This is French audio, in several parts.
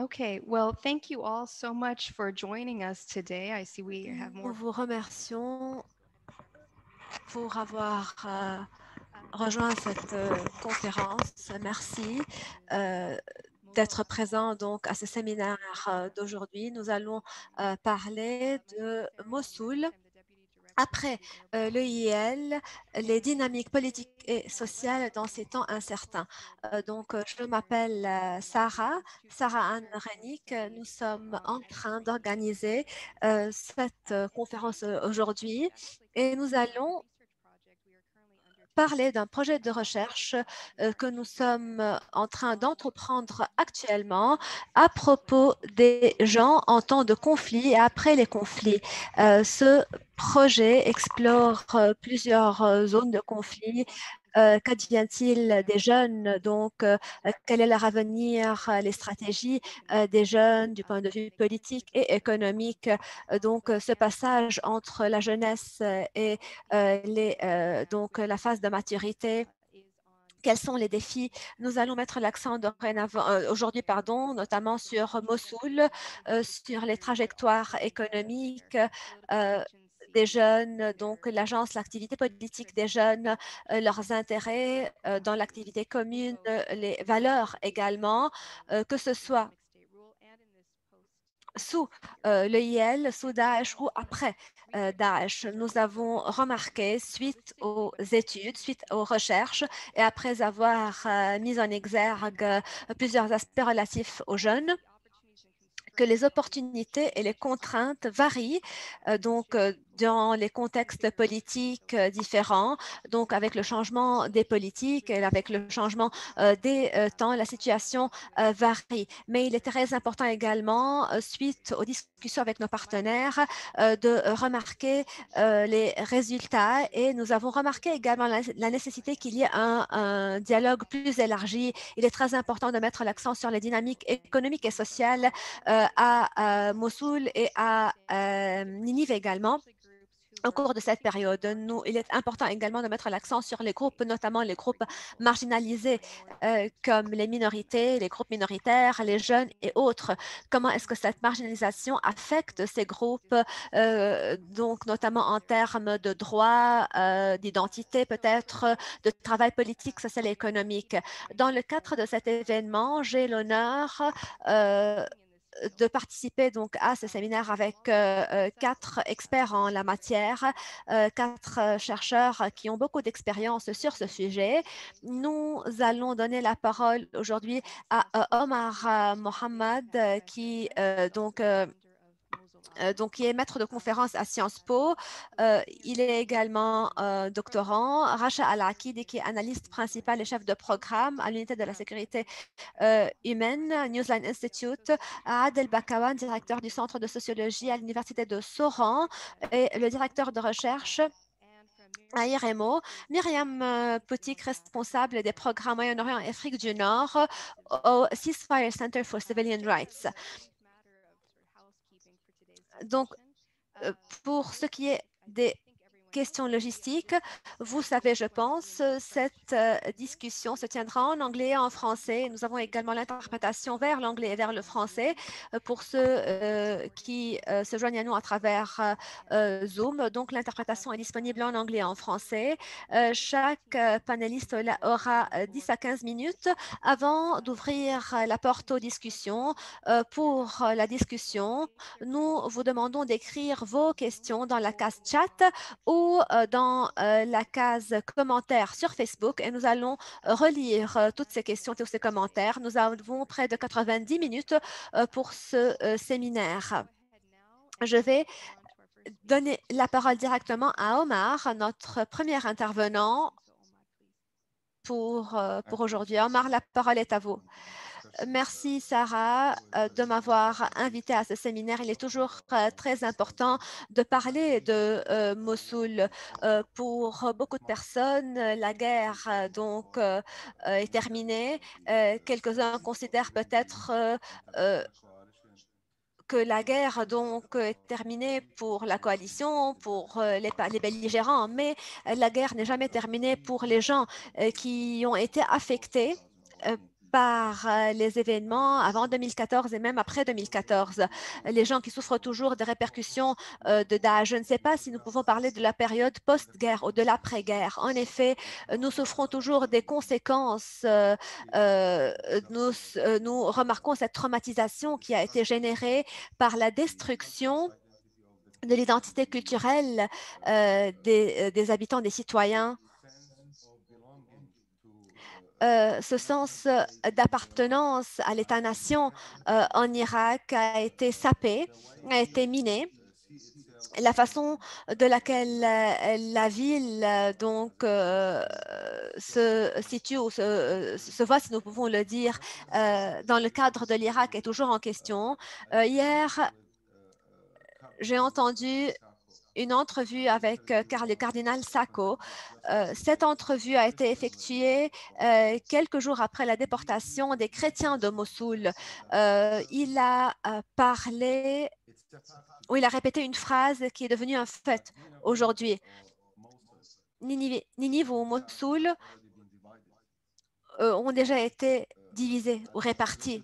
Okay, well, thank you all so much for joining us today. I see we have Nous more. vous remercions pour avoir rejoint cette conférence. Merci d'être présent donc à ce séminaire d'aujourd'hui. Nous allons parler de Mossoul. Après l'EIL, les dynamiques politiques et sociales dans ces temps incertains. Je m'appelle Sarah Anne Renick. Nous sommes en train d'organiser cette conférence aujourd'hui et nous allons parler d'un projet de recherche que nous sommes en train d'entreprendre actuellement à propos des gens en temps de conflit et après les conflits. Ce projet explore plusieurs zones de conflit. Qu'advient-il des jeunes? Quel est leur avenir, les stratégies des jeunes du point de vue politique et économique? Ce passage entre la jeunesse et la phase de maturité. Quels sont les défis? Nous allons mettre l'accent aujourd'hui, notamment sur Mossoul, sur les trajectoires économiques des jeunes, donc l'agence, l'activité politique des jeunes, leurs intérêts dans l'activité commune, les valeurs également, que ce soit sous l'EIL, sous Daesh ou après Daesh. Nous avons remarqué, suite aux études, suite aux recherches, et après avoir mis en exergue plusieurs aspects relatifs aux jeunes, que les opportunités et les contraintes varient dans les contextes politiques différents. Donc, avec le changement des politiques et avec le changement des temps, la situation varie. Mais il est très important également, suite aux discussions avec nos partenaires, de remarquer les résultats. Et nous avons remarqué également la nécessité qu'il y ait un dialogue plus élargi. Il est très important de mettre l'accent sur les dynamiques économiques et sociales à Mossoul et à Ninive également. Au cours de cette période, il est important également de mettre l'accent sur les groupes, notamment les groupes marginalisés comme les minorités, les groupes minoritaires, les jeunes et autres. Comment est-ce que cette marginalisation affecte ces groupes, notamment en termes de droits, d'identité peut-être, de travail politique, social et économique. Dans le cadre de cet événement, j'ai l'honneur de participer donc à ce séminaire avec quatre experts en la matière, quatre chercheurs qui ont beaucoup d'expérience sur ce sujet. Nous allons donner la parole aujourd'hui à Omar Mohamed qui est maître de conférence à Sciences Po. Il est également doctorant. Racha Al-Akidi, qui est analyste principal et chef de programme à l'unité de la sécurité humaine, Newsline Institute. Adel Bakawan, directeur du Centre de sociologie à l'Université de Soran et le directeur de recherche à IREMO. Myriam Potik, responsable des programmes Moyen-Orient et Afrique du Nord au Ceasefire Center for Civilian Rights. Donc, pour ce qui est des questions logistiques, vous savez, je pense, cette discussion se tiendra en anglais et en français. Nous avons également l'interprétation vers l'anglais et vers le français pour ceux qui se joignent à nous à travers Zoom. Donc, l'interprétation est disponible en anglais et en français. Chaque panéliste aura 10 à 15 minutes avant d'ouvrir la porte aux discussions. Pour la discussion, nous vous demandons d'écrire vos questions dans la case chat ou dans la case commentaires sur Facebook et nous allons relire toutes ces questions, tous ces commentaires. Nous avons près de 90 minutes pour ce séminaire. Je vais donner la parole directement à Omar, notre premier intervenant pour aujourd'hui. Omar, la parole est à vous. Merci Sarah de m'avoir invité à ce séminaire. Il est toujours très important de parler de Mossoul. Pour beaucoup de personnes, la guerre est terminée. Quelques-uns considèrent peut-être que la guerre est terminée pour la coalition, pour les belligérants, mais la guerre n'est jamais terminée pour les gens qui ont été affectés par les événements avant 2014 et même après 2014. Les gens qui souffrent toujours des répercussions de Daesh. Je ne sais pas si nous pouvons parler de la période post-guerre ou de l'après-guerre. En effet, nous souffrons toujours des conséquences. Nous remarquons cette traumatisation qui a été générée par la destruction de l'identité culturelle des habitants, des citoyens. Ce sens d'appartenance à l'État-nation en Irak a été sapé, a été miné. La façon de laquelle la ville se situe ou se voit, si nous pouvons le dire, dans le cadre de l'Irak est toujours en question. Hier, j'ai entendu une entrevue avec le cardinal Sacco. Cette entrevue a été effectuée quelques jours après la déportation des chrétiens de Mossoul. Il a parlé, ou il a répété une phrase qui est devenue un fait aujourd'hui. Ninive ou Mossoul ont déjà été divisés ou répartis.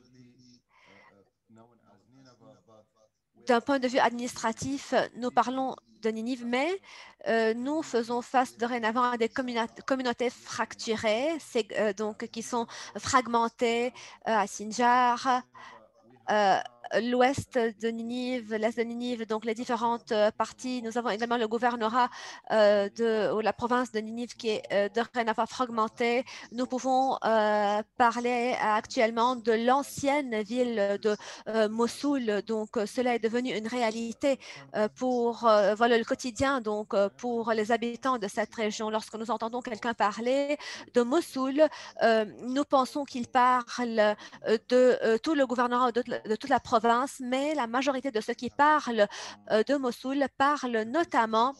D'un point de vue administratif, nous parlons de Ninive, mais nous faisons face dorénavant à des communautés fracturées, donc qui sont fragmentées à Sinjar, euh, l'ouest de Ninive, l'est de Ninive, donc les différentes parties. Nous avons également le gouvernorat ou la province de Ninive qui est dorénavant fragmentée. Nous pouvons parler actuellement de l'ancienne ville de Mossoul. Donc, cela est devenu une réalité pour voilà, le quotidien donc, pour les habitants de cette région. Lorsque nous entendons quelqu'un parler de Mossoul, nous pensons qu'il parle de tout le gouvernement de toute la province, mais la majorité de ceux qui parlent de Mossoul parlent notamment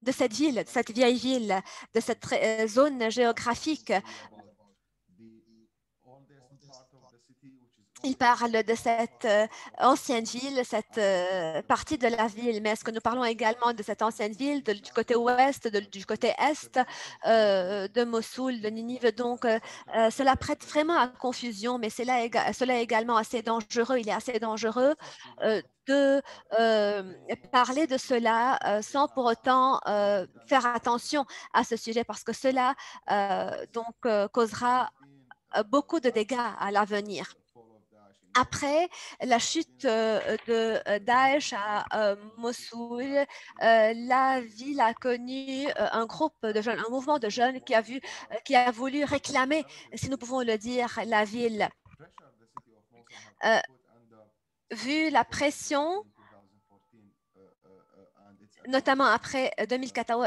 de cette ville, de cette vieille ville, de cette zone géographique. Il parle de cette ancienne ville, cette partie de la ville, mais est-ce que nous parlons également de cette ancienne ville du côté ouest, du côté est de Mossoul, de Ninive? Donc, cela prête vraiment à confusion, mais cela est également assez dangereux. Il est assez dangereux de parler de cela sans pour autant faire attention à ce sujet, parce que cela causera beaucoup de dégâts à l'avenir. Après la chute de Daesh à Mossoul, la ville a connu un groupe de jeunes, un mouvement de jeunes qui a voulu réclamer, si nous pouvons le dire, la ville. Euh, Vu la pression, notamment après 2014,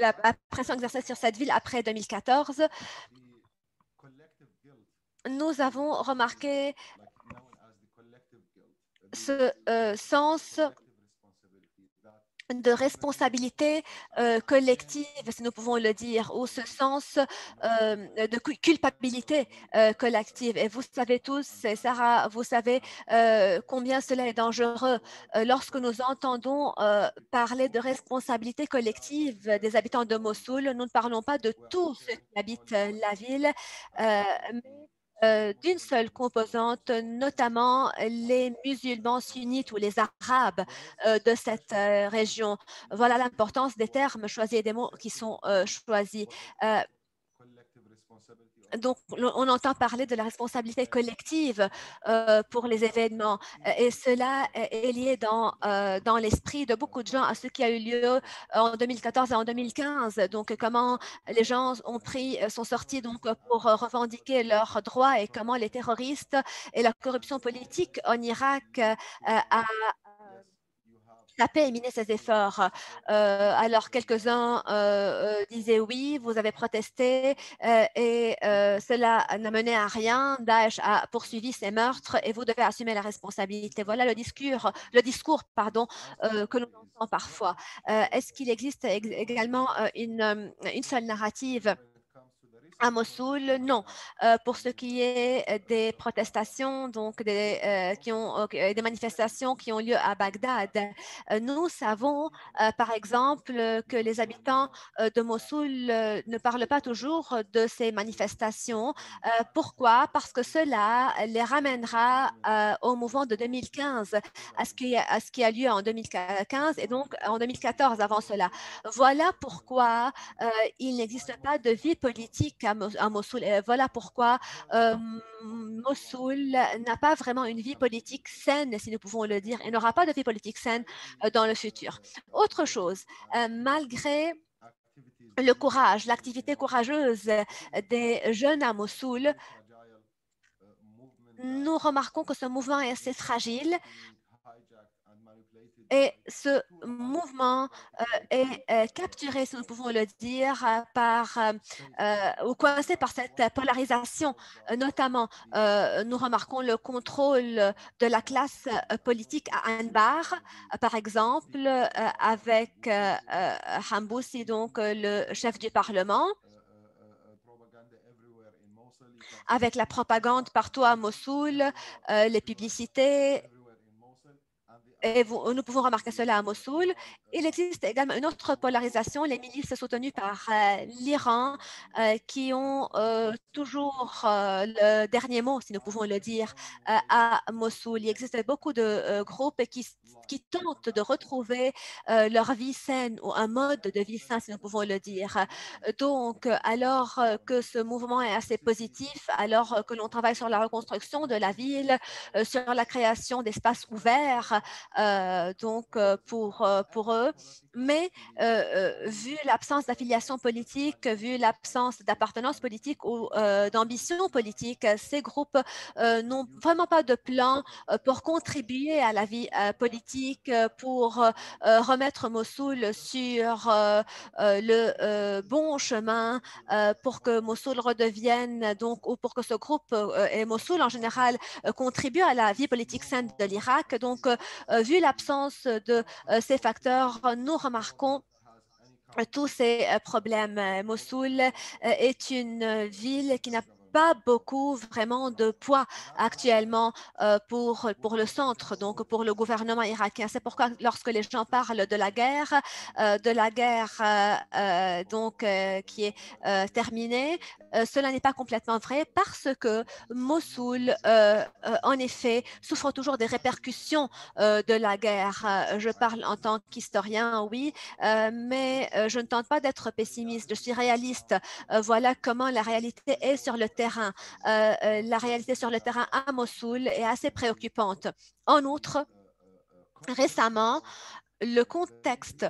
la pression exercée sur cette ville après 2014, nous avons remarqué ce sens de responsabilité collective, si nous pouvons le dire, ou ce sens de culpabilité collective. Et vous savez tous, et Sarah, vous savez combien cela est dangereux lorsque nous entendons parler de responsabilité collective des habitants de Mossoul. Nous ne parlons pas de tous ceux qui habitent la ville, mais d'une seule composante, notamment les musulmans sunnites ou les arabes de cette région. Voilà l'importance des termes choisis et des mots qui sont choisis. Donc, on entend parler de la responsabilité collective pour les événements et cela est lié dans l'esprit de beaucoup de gens à ce qui a eu lieu en 2014 et en 2015. Donc, comment les gens sont sortis donc, pour revendiquer leurs droits et comment les terroristes et la corruption politique en Irak a la paix éminait ses efforts. Alors, quelques-uns disaient oui, vous avez protesté et cela n'a mené à rien. Daesh a poursuivi ses meurtres et vous devez assumer la responsabilité. Voilà le discours pardon, que nous entendons parfois. Est-ce qu'il existe également une seule narrative À Mossoul, non. Pour ce qui est des protestations, donc des manifestations qui ont lieu à Bagdad, nous savons, par exemple, que les habitants de Mossoul ne parlent pas toujours de ces manifestations. Pourquoi? Parce que cela les ramènera au mouvement de 2015, à ce qui a lieu en 2015 et donc en 2014 avant cela. Voilà pourquoi il n'existe pas de vie politique à Mossoul. Et voilà pourquoi euh, Mossoul n'a pas vraiment une vie politique saine, si nous pouvons le dire, et n'aura pas de vie politique saine dans le futur. Autre chose, malgré le courage, l'activité courageuse des jeunes à Mossoul, nous remarquons que ce mouvement est assez fragile et ce mouvement est capturé, si nous pouvons le dire, ou coincé par cette polarisation. Notamment, nous remarquons le contrôle de la classe politique à Anbar, par exemple, avec Hamboussi, donc le chef du Parlement, avec la propagande partout à Mossoul, les publicités. Et nous pouvons remarquer cela à Mossoul. Il existe également une autre polarisation, les milices soutenues par l'Iran, qui ont toujours le dernier mot, si nous pouvons le dire, à Mossoul. Il existe beaucoup de groupes qui tentent de retrouver leur vie saine ou un mode de vie sain, si nous pouvons le dire. Donc, alors que ce mouvement est assez positif, alors que l'on travaille sur la reconstruction de la ville, sur la création d'espaces ouverts, pour eux. Mais vu l'absence d'affiliation politique, vu l'absence d'appartenance politique ou d'ambition politique, ces groupes n'ont vraiment pas de plan pour contribuer à la vie politique, pour remettre Mossoul sur le bon chemin, pour que Mossoul redevienne, donc, ou pour que ce groupe et Mossoul en général contribuent à la vie politique saine de l'Irak. Donc, vu l'absence de ces facteurs, nous remarquons tous ces problèmes. Mossoul est une ville qui n'a pas beaucoup vraiment de poids actuellement pour le centre, donc pour le gouvernement irakien. C'est pourquoi lorsque les gens parlent de la guerre qui est terminée, cela n'est pas complètement vrai parce que Mossoul, en effet, souffre toujours des répercussions de la guerre. Je parle en tant qu'historien, oui, mais je ne tente pas d'être pessimiste, je suis réaliste. Voilà comment la réalité est sur le terrain. La réalité sur le terrain à Mossoul est assez préoccupante. En outre, récemment, le contexte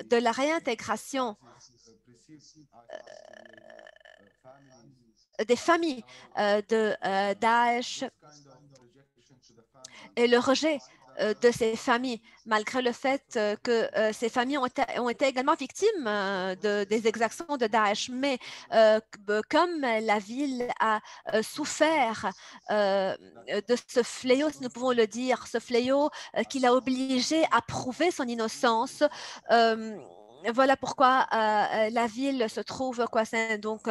de la réintégration des familles de Daesh et le rejet de ces familles, malgré le fait que ces familles ont été également victimes des exactions de Daesh. Mais comme la ville a souffert de ce fléau, si nous pouvons le dire, ce fléau qui l'a obligé à prouver son innocence, voilà pourquoi la ville se trouve coincée. Donc,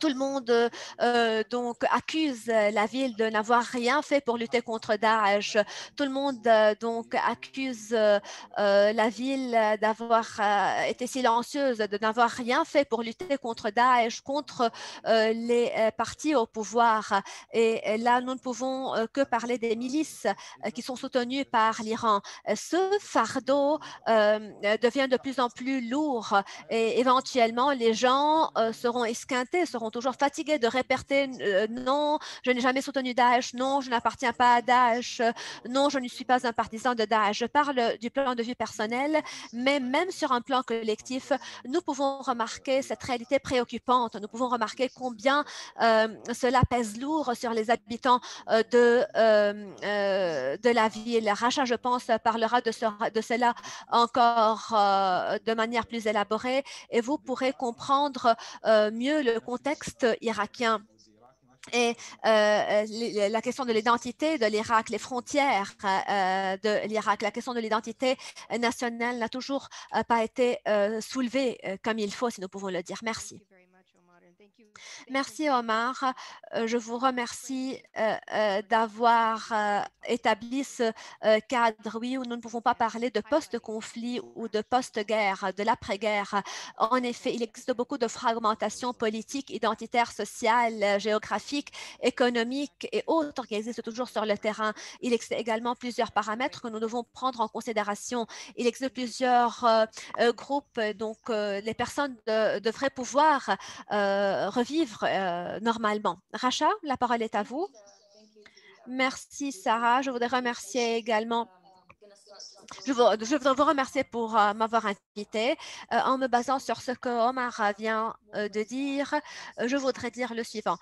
tout le monde donc accuse la ville de n'avoir rien fait pour lutter contre Daesh. Tout le monde donc accuse la ville d'avoir été silencieuse, de n'avoir rien fait pour lutter contre Daesh, contre les partis au pouvoir. Et là, nous ne pouvons que parler des milices qui sont soutenues par l'Iran. Ce fardeau devient de plus en plus lourd et éventuellement, les gens seront esquintés, seront toujours fatigués de répéter non, je n'ai jamais soutenu Daesh, non, je n'appartiens pas à Daesh, non, je ne suis pas un partisan de Daesh. Je parle du plan de vue personnel, mais même sur un plan collectif, nous pouvons remarquer cette réalité préoccupante. Nous pouvons remarquer combien cela pèse lourd sur les habitants de la ville. Racha, je pense, parlera de cela encore de manière plus élaborée et vous pourrez comprendre mieux le contexte irakien. Et la question de l'identité de l'Irak, les frontières de l'Irak, la question de l'identité nationale n'a toujours pas été soulevée comme il faut, si nous pouvons le dire. Merci. Merci Omar. Je vous remercie d'avoir établi ce cadre, oui, où nous ne pouvons pas parler de post-conflit ou de post-guerre, de l'après-guerre. En effet, il existe beaucoup de fragmentation politique, identitaire, sociale, géographique, économique et autres qui existent toujours sur le terrain. Il existe également plusieurs paramètres que nous devons prendre en considération. Il existe plusieurs groupes, donc les personnes devraient pouvoir revivre normalement. Racha, la parole est à vous. Merci Sarah. Je voudrais remercier également je voudrais vous remercier pour m'avoir invité. En me basant sur ce que Omar vient de dire, je voudrais dire le suivant.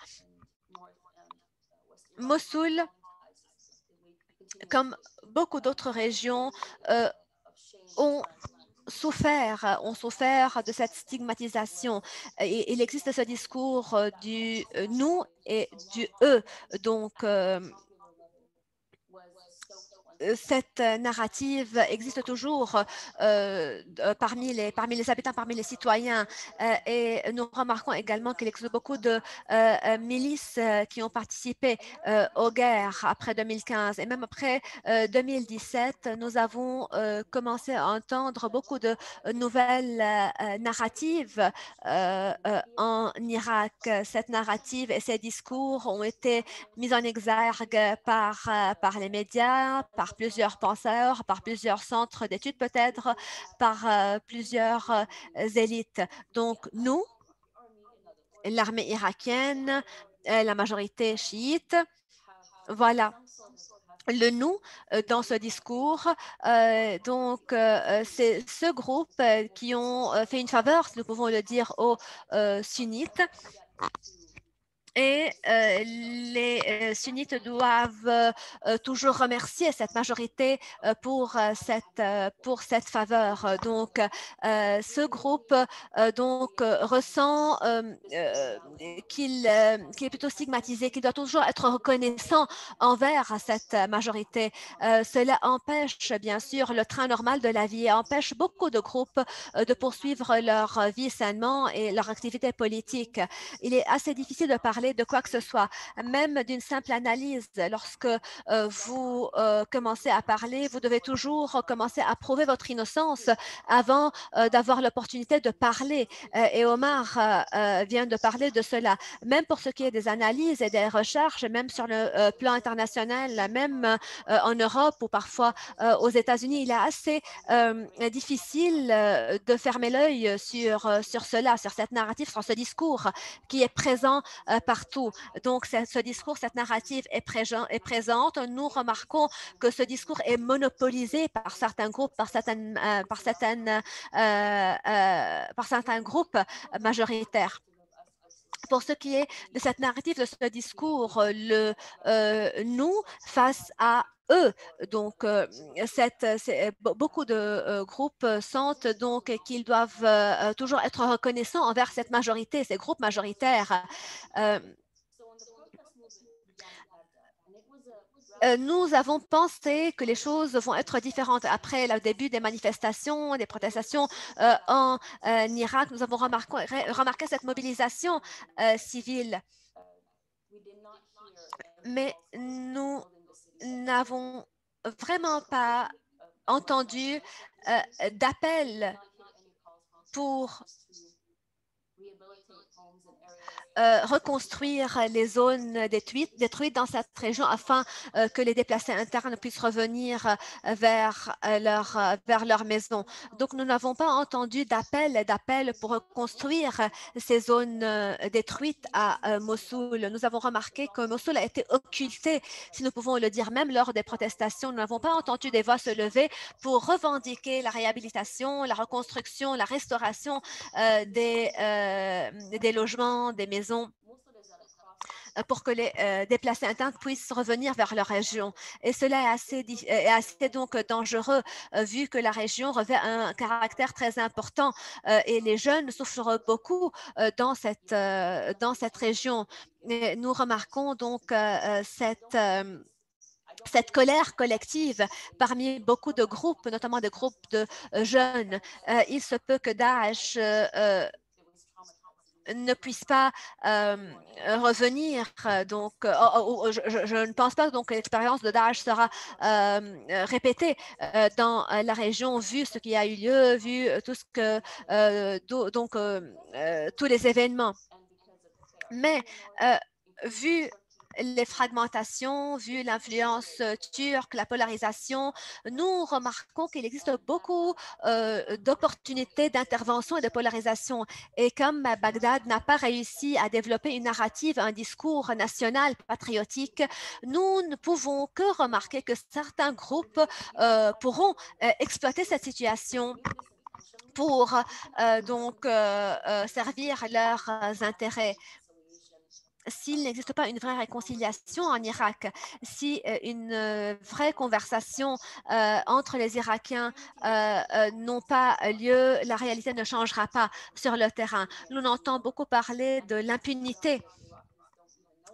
Mossoul, comme beaucoup d'autres régions, ont ont souffert de cette stigmatisation. Et il existe ce discours du nous et du eux. Donc, cette narrative existe toujours parmi les habitants, parmi les citoyens. Et nous remarquons également qu'il existe beaucoup de milices qui ont participé aux guerres après 2015. Et même après 2017, nous avons commencé à entendre beaucoup de nouvelles narratives en Irak. Cette narrative et ces discours ont été mis en exergue par les médias, par plusieurs penseurs, par plusieurs centres d'études peut-être, par plusieurs élites. Donc, nous, l'armée irakienne, la majorité chiite, voilà le nous dans ce discours. C'est ce groupe qui ont fait une faveur, si nous pouvons le dire, aux sunnites. Et les sunnites doivent toujours remercier cette majorité pour cette faveur. Donc, ce groupe ressent qu'il est plutôt stigmatisé, qu'il doit toujours être reconnaissant envers cette majorité. Cela empêche, bien sûr, le train normal de la vie et empêche beaucoup de groupes de poursuivre leur vie sainement et leur activité politique. Il est assez difficile de parler de quoi que ce soit, même d'une simple analyse. Lorsque vous commencez à parler, vous devez toujours commencer à prouver votre innocence avant d'avoir l'opportunité de parler. Et Omar vient de parler de cela. Même pour ce qui est des analyses et des recherches, même sur le plan international, même en Europe ou parfois aux États-Unis, il est assez difficile de fermer l'œil sur cela, sur cette narrative, sur ce discours qui est présent partout. Donc, ce discours, cette narrative est présente. Nous remarquons que ce discours est monopolisé par certains groupes, par certains groupes majoritaires. Pour ce qui est de cette narrative, de ce discours, le nous face à eux. Donc, beaucoup de groupes sentent donc qu'ils doivent toujours être reconnaissants envers cette majorité, ces groupes majoritaires. Nous avons pensé que les choses vont être différentes. Après le début des manifestations, des protestations en Irak, nous avons remarqué cette mobilisation civile. Mais nous n'avons vraiment pas entendu d'appel pour reconstruire les zones détruites dans cette région afin que les déplacés internes puissent revenir vers leur maison. Donc, nous n'avons pas entendu d'appel pour reconstruire ces zones détruites à Mossoul. Nous avons remarqué que Mossoul a été occulté, si nous pouvons le dire, même lors des protestations. Nous n'avons pas entendu des voix se lever pour revendiquer la réhabilitation, la reconstruction, la restauration des logements, des maisons pour que les déplacés internes puissent revenir vers leur région. Et cela est assez donc dangereux vu que la région revêt un caractère très important et les jeunes souffrent beaucoup dans cette région. Et nous remarquons donc cette colère collective parmi beaucoup de groupes, notamment des groupes de jeunes. Il se peut que Daesh ne puisse pas revenir. Donc, je ne pense pas donc que l'expérience de Daesh sera répétée dans la région, vu ce qui a eu lieu, vu tout ce que tous les événements. Mais vu les fragmentations, vu l'influence turque, la polarisation, nous remarquons qu'il existe beaucoup d'opportunités d'intervention et de polarisation. Et comme Bagdad n'a pas réussi à développer une narrative, un discours national patriotique, nous ne pouvons que remarquer que certains groupes pourront exploiter cette situation pour servir leurs intérêts. S'il n'existe pas une vraie réconciliation en Irak, si une vraie conversation entre les Irakiens n'ont pas lieu, la réalité ne changera pas sur le terrain. Nous entendons beaucoup parler de l'impunité.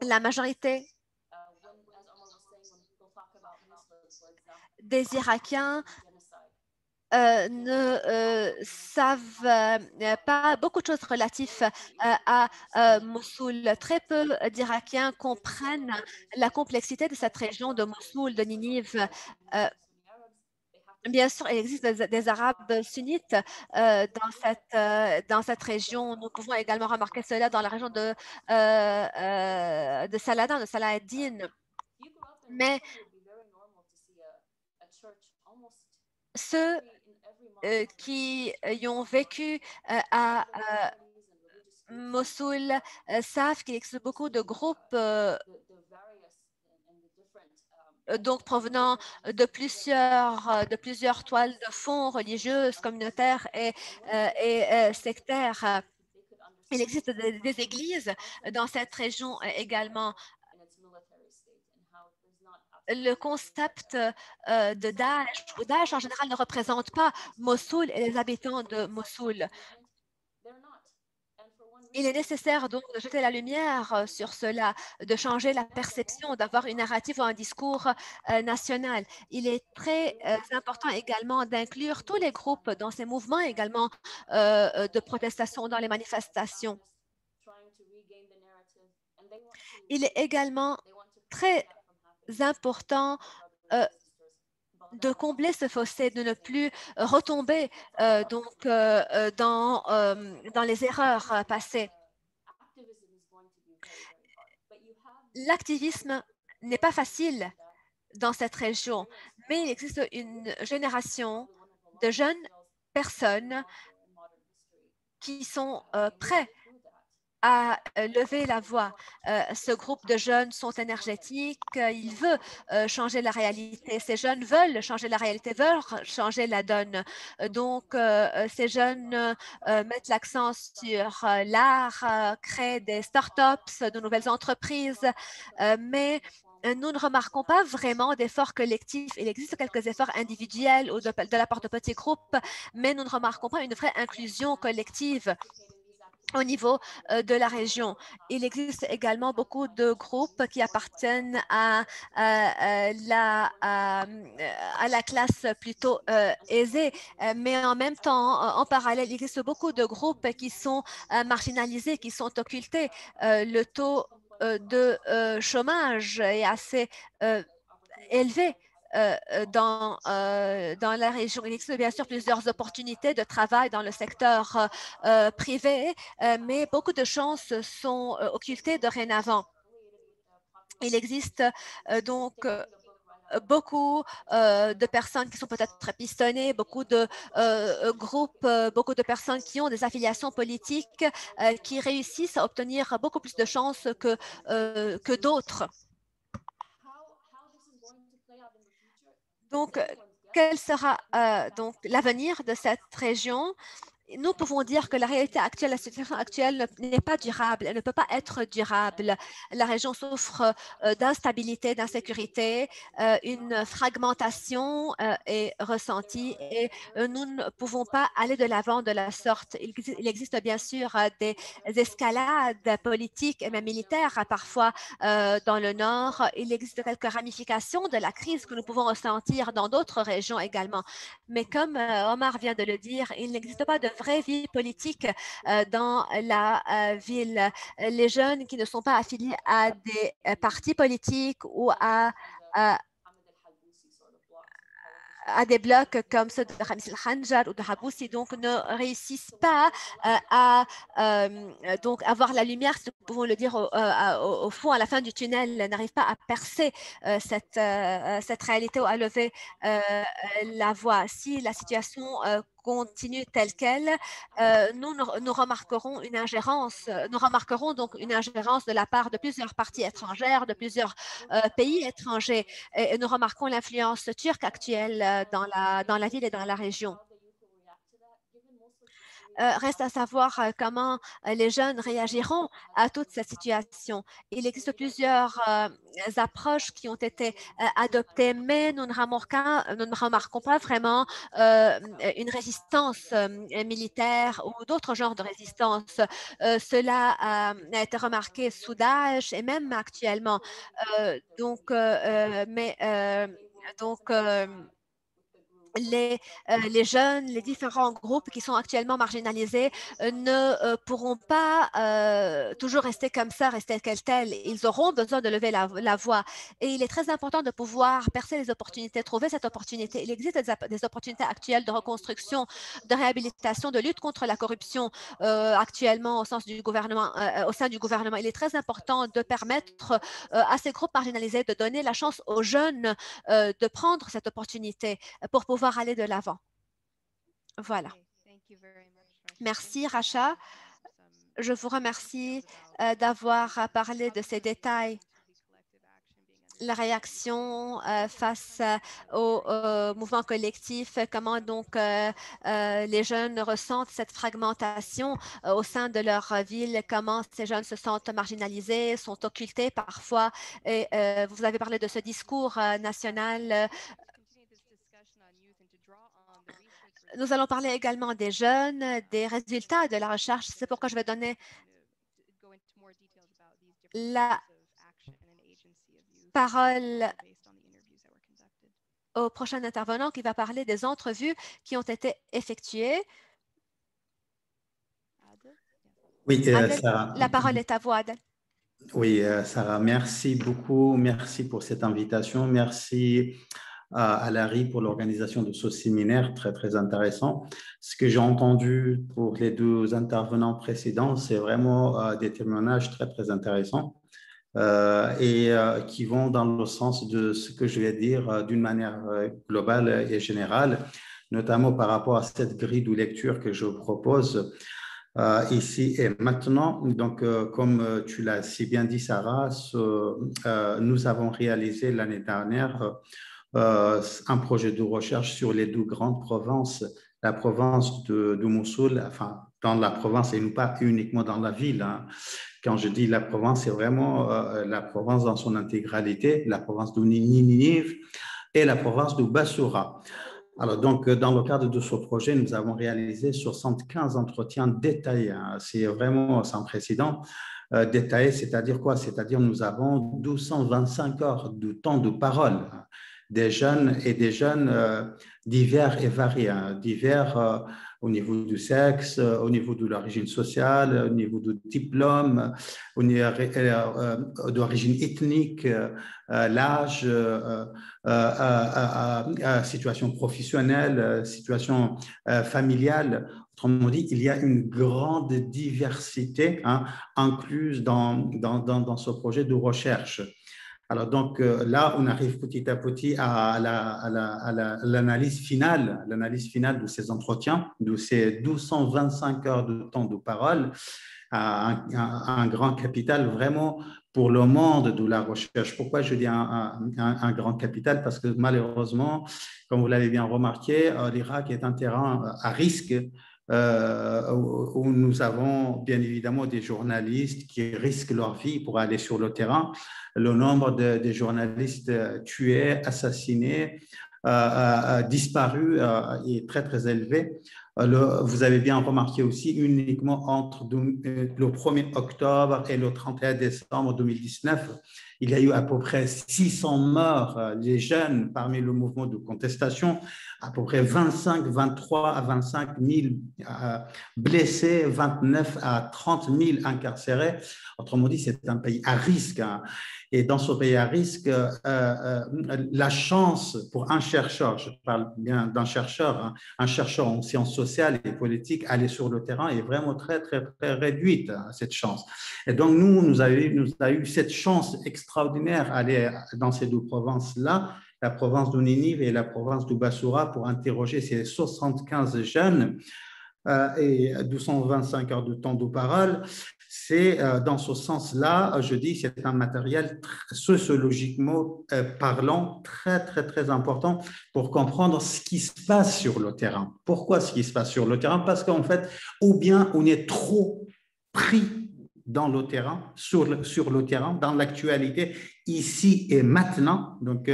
La majorité des Irakiens ne savent pas beaucoup de choses relatives à Mossoul. Très peu d'Irakiens comprennent la complexité de cette région de Mossoul, de Ninive. Bien sûr, il existe des Arabes sunnites dans cette région. Nous pouvons également remarquer cela dans la région de Saladin, de Salah ad-Din. Mais ceux qui y ont vécu à Mossoul savent qu'il existe beaucoup de groupes donc provenant de plusieurs toiles de fond religieuses, communautaires et sectaires. Il existe des églises dans cette région également. Le concept de Daesh, ou Daesh en général ne représente pas Mossoul et les habitants de Mossoul. Il est nécessaire donc de jeter la lumière sur cela, de changer la perception, d'avoir une narrative ou un discours national. Il est très important également d'inclure tous les groupes dans ces mouvements également de protestation, dans les manifestations. Il est également très important de combler ce fossé, de ne plus retomber dans les erreurs passées. L'activisme n'est pas facile dans cette région, mais il existe une génération de jeunes personnes qui sont prêts à lever la voix. Ce groupe de jeunes sont énergétiques, ils veulent changer la réalité. Ces jeunes veulent changer la réalité, veulent changer la donne. Donc, ces jeunes mettent l'accent sur l'art, créent des startups, de nouvelles entreprises, mais nous ne remarquons pas vraiment d'efforts collectifs. Il existe quelques efforts individuels ou de la part de petits groupes, mais nous ne remarquons pas une vraie inclusion collective au niveau de la région. Il existe également beaucoup de groupes qui appartiennent à la classe plutôt aisée, mais en même temps, en parallèle, il existe beaucoup de groupes qui sont marginalisés, qui sont occultés. Le taux de chômage est assez élevé dans la région. Il existe bien sûr plusieurs opportunités de travail dans le secteur privé, mais beaucoup de chances sont occultées dorénavant. Il existe donc beaucoup de personnes qui sont peut-être pistonnées, beaucoup de groupes, beaucoup de personnes qui ont des affiliations politiques qui réussissent à obtenir beaucoup plus de chances que d'autres. Donc, quel sera donc l'avenir de cette région? Nous pouvons dire que la réalité actuelle, la situation actuelle n'est pas durable, elle ne peut pas être durable. La région souffre d'instabilité, d'insécurité, une fragmentation est ressentie et nous ne pouvons pas aller de l'avant de la sorte. Il existe bien sûr des escalades politiques et même militaires parfois dans le nord. Il existe quelques ramifications de la crise que nous pouvons ressentir dans d'autres régions également. Mais comme Omar vient de le dire, il n'existe pas de vraie vie politique dans la ville. Les jeunes qui ne sont pas affiliés à des partis politiques ou à des blocs comme ceux de Khamis el-Khanjar ou de Habboussi, donc ne réussissent pas à donc avoir la lumière, si nous pouvons le dire, au fond, à la fin du tunnel, n'arrivent pas à percer cette réalité ou à lever la voix. Si la situation continue telle qu'elle, nous remarquerons une ingérence, nous remarquerons donc une ingérence de la part de plusieurs parties étrangères, de plusieurs pays étrangers, et nous remarquons l'influence turque actuelle dans la ville et dans la région. Reste à savoir comment les jeunes réagiront à toute cette situation. Il existe plusieurs approches qui ont été adoptées, mais nous ne remarquons pas vraiment une résistance militaire ou d'autres genres de résistance. Cela a été remarqué sous Daesh et même actuellement. Donc, les jeunes, les différents groupes qui sont actuellement marginalisés ne pourront pas toujours rester comme ça, rester tels. Ils auront besoin de lever la voix. Et il est très important de pouvoir percer les opportunités, trouver cette opportunité. Il existe des opportunités actuelles de reconstruction, de réhabilitation, de lutte contre la corruption actuellement au sein du gouvernement. Il est très important de permettre à ces groupes marginalisés de donner la chance aux jeunes de prendre cette opportunité pour pouvoir aller de l'avant. Voilà. Merci, Racha. Je vous remercie d'avoir parlé de ces détails. La réaction face au mouvement collectif, comment donc les jeunes ressentent cette fragmentation au sein de leur ville, comment ces jeunes se sentent marginalisés, sont occultés parfois. Et vous avez parlé de ce discours national. Nous allons parler également des jeunes, des résultats de la recherche. C'est pourquoi je vais donner la parole au prochain intervenant qui va parler des entrevues qui ont été effectuées. Oui, Adel, Sarah. la parole est à vous, Adel. Oui, Sarah, merci beaucoup. Merci pour cette invitation. Merci à Larry pour l'organisation de ce séminaire très, très intéressant. Ce que j'ai entendu pour les deux intervenants précédents, c'est vraiment des témoignages très, très intéressants et qui vont dans le sens de ce que je vais dire d'une manière globale et générale, notamment par rapport à cette grille de lecture que je propose ici et maintenant. Donc, comme tu l'as si bien dit, Sarah, nous avons réalisé l'année dernière un projet de recherche sur les deux grandes provinces, la province de Mossoul, enfin, dans la province et non pas uniquement dans la ville. Hein. Quand je dis la province, c'est vraiment la province dans son intégralité, la province de Ninive et la province de Bassoura. Alors, donc, dans le cadre de ce projet, nous avons réalisé 75 entretiens détaillés. Hein. C'est vraiment sans précédent. Détaillés, c'est-à-dire quoi? C'est-à-dire nous avons 1225 heures de temps de parole des jeunes et des jeunes divers et variés, hein, divers au niveau du sexe, au niveau de l'origine sociale, au niveau du diplôme, au niveau d'origine ethnique, l'âge, situation professionnelle, situation familiale. Autrement dit, il y a une grande diversité hein, incluse dans ce projet de recherche. Alors donc là, on arrive petit à petit à l'analyse finale de ces entretiens, de ces 1225 heures de temps de parole, un grand capital vraiment pour le monde de la recherche. Pourquoi je dis un grand capital? Parce que malheureusement, comme vous l'avez bien remarqué, l'Irak est un terrain à risque où nous avons bien évidemment des journalistes qui risquent leur vie pour aller sur le terrain. Le nombre de journalistes tués, assassinés, disparus est très, très élevé. Vous avez bien remarqué aussi, uniquement entre le 1er octobre et le 31 décembre 2019, il y a eu à peu près 600 morts, les jeunes parmi le mouvement de contestation, à peu près 23 à 25 000 blessés, 29 à 30 000 incarcérés. Autrement dit, c'est un pays à risque. Hein. Et dans ce pays à risque, la chance pour un chercheur, je parle bien d'un chercheur, hein, un chercheur en sciences sociales et politiques, aller sur le terrain est vraiment très, très, très réduite, hein, cette chance. Et donc, nous avons eu cette chance extraordinaire d'aller dans ces deux provinces-là, la province de Ninive et la province de Bassoura, pour interroger ces 75 jeunes et 225 heures de temps de parole. C'est dans ce sens-là, je dis, c'est un matériel sociologiquement parlant très, très, très important pour comprendre ce qui se passe sur le terrain. Pourquoi ce qui se passe sur le terrain? Parce qu'en fait, ou bien on est trop pris dans le terrain, sur le terrain, dans l'actualité, ici et maintenant, donc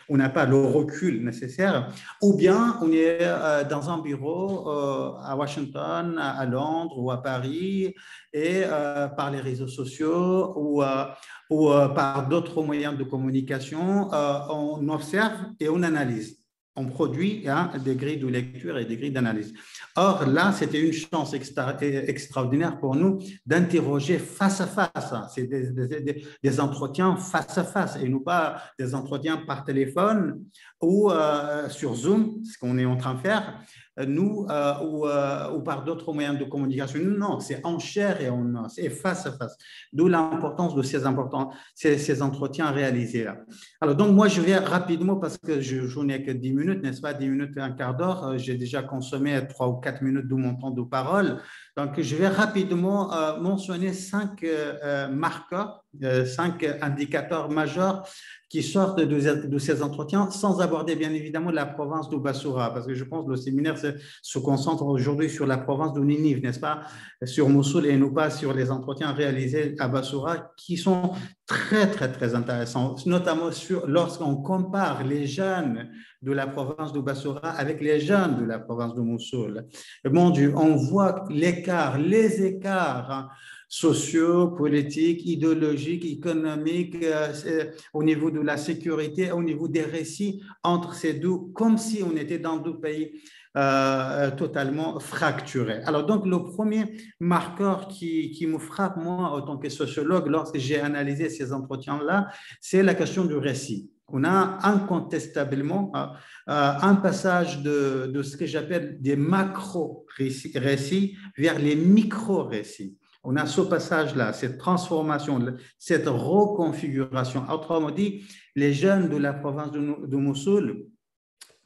on n'a pas le recul nécessaire, ou bien on est dans un bureau à Washington, à Londres ou à Paris, et par les réseaux sociaux ou par d'autres moyens de communication, on observe et on analyse. On produit des grilles de lecture et des grilles d'analyse. Or, là, c'était une chance extraordinaire pour nous d'interroger face à face. C'est des entretiens face à face et non pas des entretiens par téléphone ou sur Zoom, ce qu'on est en train de faire, nous, ou par d'autres moyens de communication. Non, c'est en chair et en os, c'est face à face. D'où l'importance de ces entretiens réalisés là. Alors, donc, moi, je vais rapidement, parce que je n'ai que 10 minutes, n'est-ce pas, 10 minutes et un quart d'heure, j'ai déjà consommé 3 ou 4 minutes de mon temps de parole. Donc, je vais rapidement mentionner 5 marqueurs, 5 indicateurs majeurs qui sortent de ces entretiens, sans aborder bien évidemment la province de Bassoura, parce que je pense que le séminaire se concentre aujourd'hui sur la province de Ninive, n'est-ce pas, sur Mossoul, et non pas sur les entretiens réalisés à Bassoura, qui sont très, très, très intéressants, notamment lorsqu'on compare les jeunes de la province de Bassoura avec les jeunes de la province de Mossoul. Mon Dieu, on voit les écarts sociaux, politiques, idéologiques, économiques, au niveau de la sécurité, au niveau des récits entre ces deux, comme si on était dans deux pays totalement fracturés. Alors donc, le premier marqueur qui me frappe, moi, en tant que sociologue, lorsque j'ai analysé ces entretiens-là, c'est la question du récit. On a incontestablement un passage de ce que j'appelle des macro-récits vers les micro-récits. On a ce passage-là, cette transformation, cette reconfiguration. Autrement dit, les jeunes de la province de Mossoul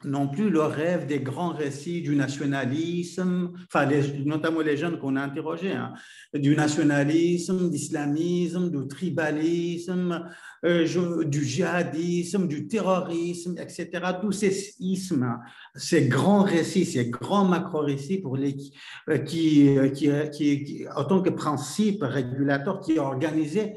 n'ont plus le rêve des grands récits du nationalisme, enfin, notamment les jeunes qu'on a interrogés, hein, du nationalisme, d'islamisme, du tribalisme, du djihadisme, du terrorisme, etc. Tous ces ismes, ces grands récits, ces grands macro-récits pour qui, en tant que principe régulateur, qui organisaient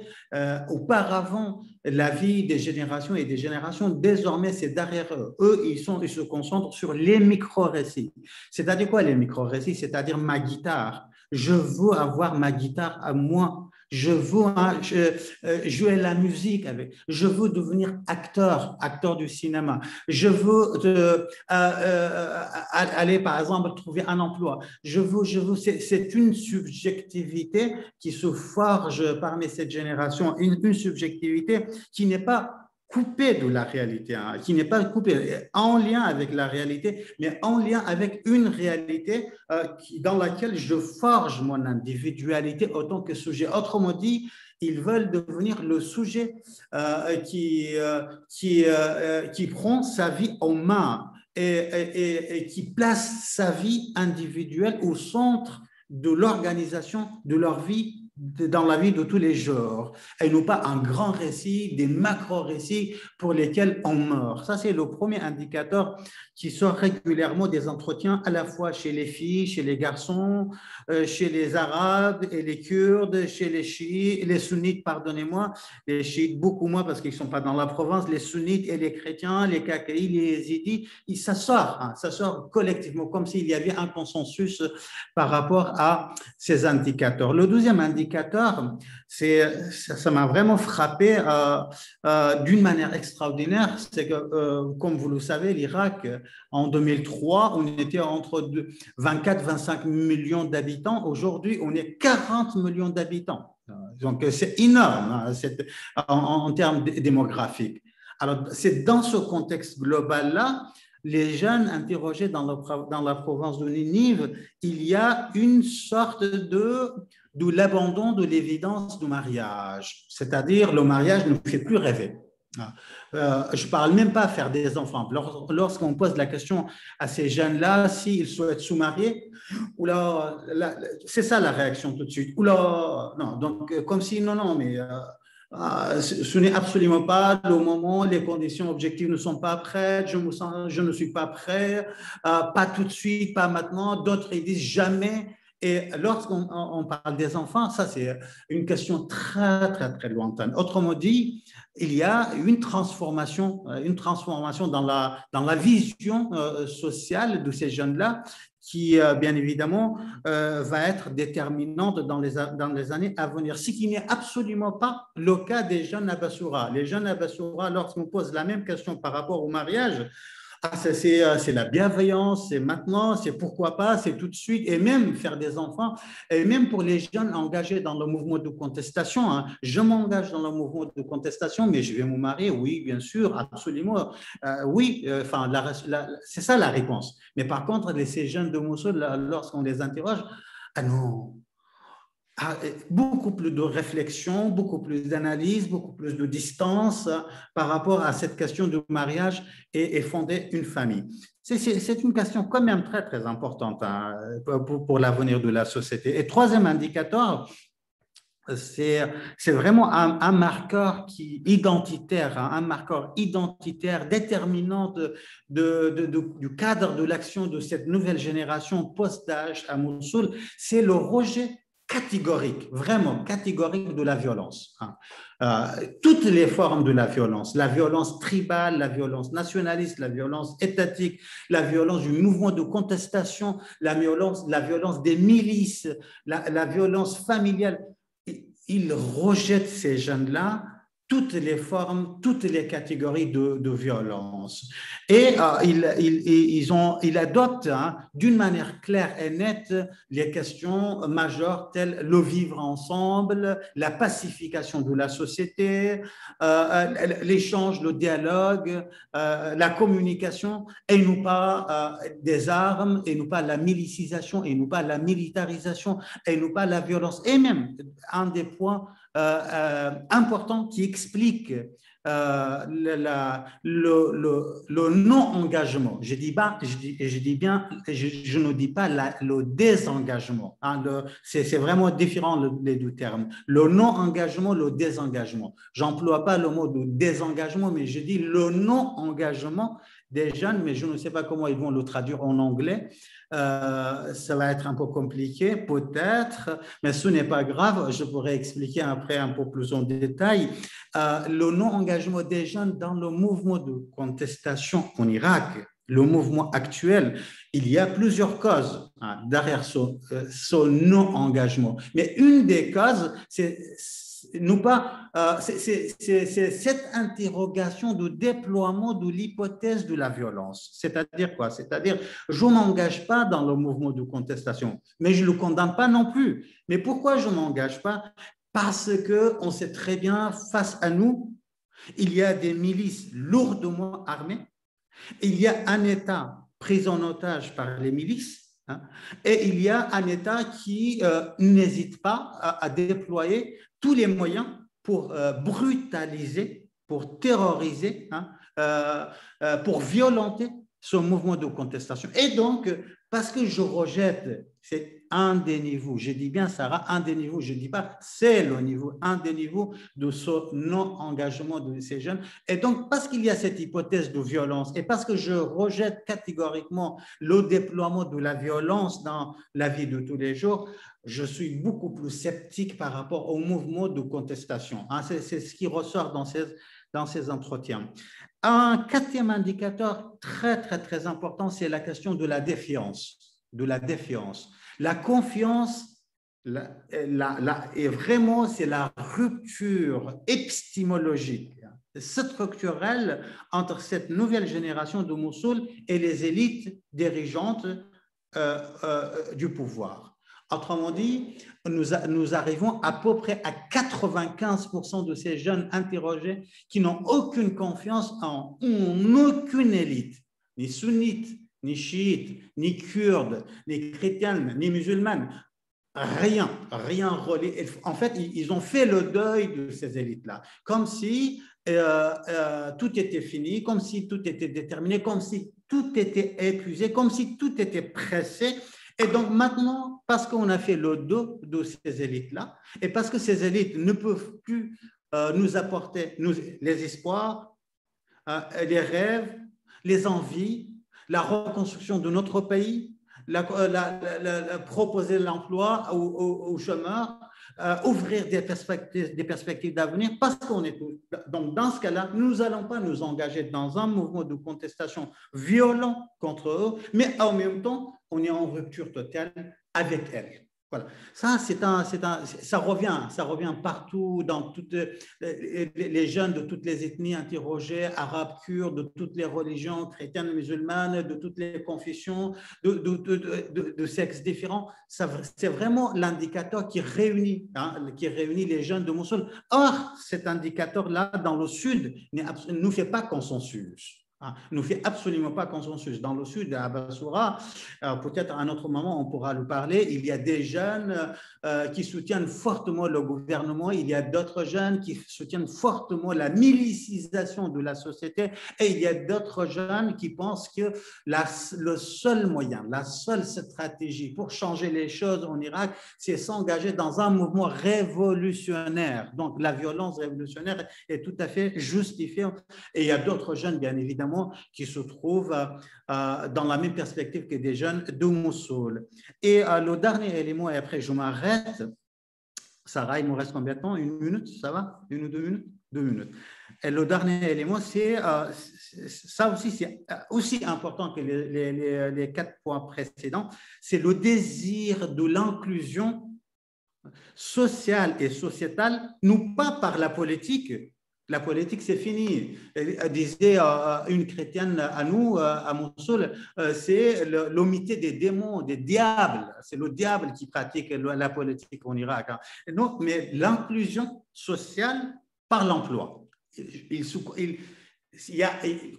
auparavant la vie des générations et des générations. Désormais, c'est derrière eux. Eux, ils se concentrent sur les micro-récits. C'est-à-dire quoi, les micro-récits? C'est-à-dire ma guitare. Je veux avoir ma guitare à moi. Je veux jouer la musique avec. Je veux devenir acteur du cinéma. Je veux aller, par exemple, trouver un emploi. C'est une subjectivité qui se forge parmi cette génération, une subjectivité qui n'est pas coupée de la réalité, hein, qui n'est pas coupée, en lien avec la réalité, mais en lien avec une réalité dans laquelle je forge mon individualité en tant que sujet. Autrement dit, ils veulent devenir le sujet qui prend sa vie en main et qui place sa vie individuelle au centre de l'organisation de leur vie dans la vie de tous les jours, et non pas un grand récit, des macro-récits pour lesquels on meurt. Ça, c'est le premier indicateur qui sort régulièrement des entretiens, à la fois chez les filles, chez les garçons, chez les Arabes et les Kurdes, chez les chiites, les sunnites, pardonnez-moi, les chiites beaucoup moins parce qu'ils ne sont pas dans la province, les sunnites et les chrétiens, les kakaïs, les yézidis, ça sort collectivement, comme s'il y avait un consensus par rapport à ces indicateurs. Le deuxième indicateur indicateur, ça m'a vraiment frappé d'une manière extraordinaire. C'est que, comme vous le savez, l'Irak, en 2003, on était entre 24-25 millions d'habitants. Aujourd'hui, on est 40 millions d'habitants. Donc, c'est énorme hein, en termes démographiques. Alors, c'est dans ce contexte global-là, les jeunes interrogés dans la province de Ninive, il y a une sorte de l'abandon de l'évidence du mariage. C'est-à-dire, le mariage ne fait plus rêver. Je ne parle même pas de faire des enfants. Lorsqu'on pose la question à ces jeunes-là, s'ils souhaitent se marier, c'est ça la réaction tout de suite. Oula, non, donc comme si non, mais ce n'est absolument pas le moment, les conditions objectives ne sont pas prêtes, je ne suis pas prêt, pas tout de suite, pas maintenant. D'autres ils disent jamais. Et lorsqu'on parle des enfants, ça c'est une question très, très, très lointaine. Autrement dit, il y a une transformation dans la vision sociale de ces jeunes-là qui, bien évidemment, va être déterminante dans les années à venir. Ce qui n'est absolument pas le cas des jeunes à Bassoura. Les jeunes à Bassoura, lorsqu'on pose la même question par rapport au mariage, c'est la bienveillance, c'est maintenant, c'est pourquoi pas, c'est tout de suite, et même faire des enfants, et même pour les jeunes engagés dans le mouvement de contestation. Hein, je m'engage dans le mouvement de contestation, mais je vais me marier, oui, bien sûr, absolument, oui, c'est ça la réponse. Mais par contre, ces jeunes de Mossoul, lorsqu'on les interroge, ah non, beaucoup plus de réflexion, beaucoup plus d'analyse, beaucoup plus de distance par rapport à cette question du mariage et fonder une famille. C'est une question quand même très, très importante hein, pour l'avenir de la société. Et troisième indicateur, c'est vraiment un marqueur identitaire, hein, un marqueur identitaire déterminant du cadre de l'action de cette nouvelle génération post-Daesh à Mossoul, c'est le rejet catégorique, vraiment catégorique de la violence. Toutes les formes de la violence tribale, la violence nationaliste, la violence étatique, la violence du mouvement de contestation, la violence des milices, la violence familiale. Ils rejettent ces jeunes-là toutes les formes, toutes les catégories de violence. Et ils adoptent hein, d'une manière claire et nette les questions majeures telles le vivre ensemble, la pacification de la société, l'échange, le dialogue, la communication, et non pas des armes, et non pas la milicisation, et non pas la militarisation, et non pas la violence. Et même, un des points important qui explique le non-engagement. Je ne dis pas le désengagement. Hein, c'est vraiment différent les deux termes. Le non-engagement, le désengagement. J'emploie pas le mot de désengagement, mais je dis le non-engagement des jeunes, mais je ne sais pas comment ils vont le traduire en anglais. Ça va être un peu compliqué, peut-être, mais ce n'est pas grave. Je pourrais expliquer après un peu plus en détail. Le non-engagement des jeunes dans le mouvement de contestation en Irak, le mouvement actuel, il y a plusieurs causes hein, derrière ce non-engagement. Mais une des causes, c'est cette interrogation de déploiement de l'hypothèse de la violence. C'est-à-dire quoi? C'est-à-dire, je ne m'engage pas dans le mouvement de contestation, mais je ne le condamne pas non plus. Mais pourquoi je ne m'engage pas? Parce qu'on sait très bien, face à nous, il y a des milices lourdement armées, il y a un État pris en otage par les milices, hein, et il y a un État qui n'hésite pas à déployer tous les moyens pour brutaliser, pour terroriser, hein, pour violenter ce mouvement de contestation. Et donc, parce que je rejette, c'est un des niveaux, je dis bien Sarah, un des niveaux, je ne dis pas c'est le niveau, un des niveaux de ce non-engagement de ces jeunes. Et donc, parce qu'il y a cette hypothèse de violence et parce que je rejette catégoriquement le déploiement de la violence dans la vie de tous les jours, je suis beaucoup plus sceptique par rapport au mouvement de contestation. Hein, c'est ce qui ressort dans ces entretiens. Un quatrième indicateur très, très, très important, c'est la question de la défiance. La confiance et vraiment, c'est la rupture épistémologique, structurelle entre cette nouvelle génération de Mossoul et les élites dirigeantes du pouvoir. Autrement dit, nous arrivons à peu près à 95% de ces jeunes interrogés qui n'ont aucune confiance en aucune élite, ni sunnite, ni chiite, ni kurde, ni chrétienne, ni musulmane. Rien relié. En fait, ils ont fait le deuil de ces élites-là, comme si tout était fini, comme si tout était déterminé, comme si tout était épuisé, comme si tout était pressé. Et donc maintenant, parce qu'on a fait le dos de ces élites-là, et parce que ces élites ne peuvent plus nous apporter les espoirs, les rêves, les envies, la reconstruction de notre pays, proposer l'emploi aux chômeurs, ouvrir des perspectives d'avenir, parce qu'on est tous. Donc, dans ce cas-là, nous n'allons pas nous engager dans un mouvement de contestation violent contre eux, mais en même temps, on est en rupture totale avec elles. Voilà. Ça, ça revient partout dans toutes les jeunes de toutes les ethnies interrogées, arabes, kurdes, de toutes les religions, chrétiennes, musulmanes, de toutes les confessions, de sexes différents. C'est vraiment l'indicateur qui réunit les jeunes de Mossoul. Or, cet indicateur-là, dans le sud, ne nous fait pas consensus. Ne fait absolument pas consensus. Dans le sud, à Bassoura, peut-être à un autre moment, on pourra le parler, il y a des jeunes qui soutiennent fortement le gouvernement, il y a d'autres jeunes qui soutiennent fortement la milicisation de la société, et il y a d'autres jeunes qui pensent que le seul moyen, la seule stratégie pour changer les choses en Irak, c'est s'engager dans un mouvement révolutionnaire. Donc, la violence révolutionnaire est tout à fait justifiée. Et il y a d'autres jeunes, bien évidemment, qui se trouvent dans la même perspective que des jeunes de Mossoul. Et le dernier élément, et après je m'arrête, Sarah, il me reste combien de temps? 1 minute, ça va? 1 ou 2 minutes? 2 minutes. Et le dernier élément, c'est ça aussi, c'est aussi important que les 4 points précédents, c'est le désir de l'inclusion sociale et sociétale, non pas par la politique. La politique, c'est fini. Elle disait une chrétienne à nous, à Mossoul, c'est l'omité des démons, des diables. C'est le diable qui pratique la politique en Irak. Non, mais l'inclusion sociale par l'emploi.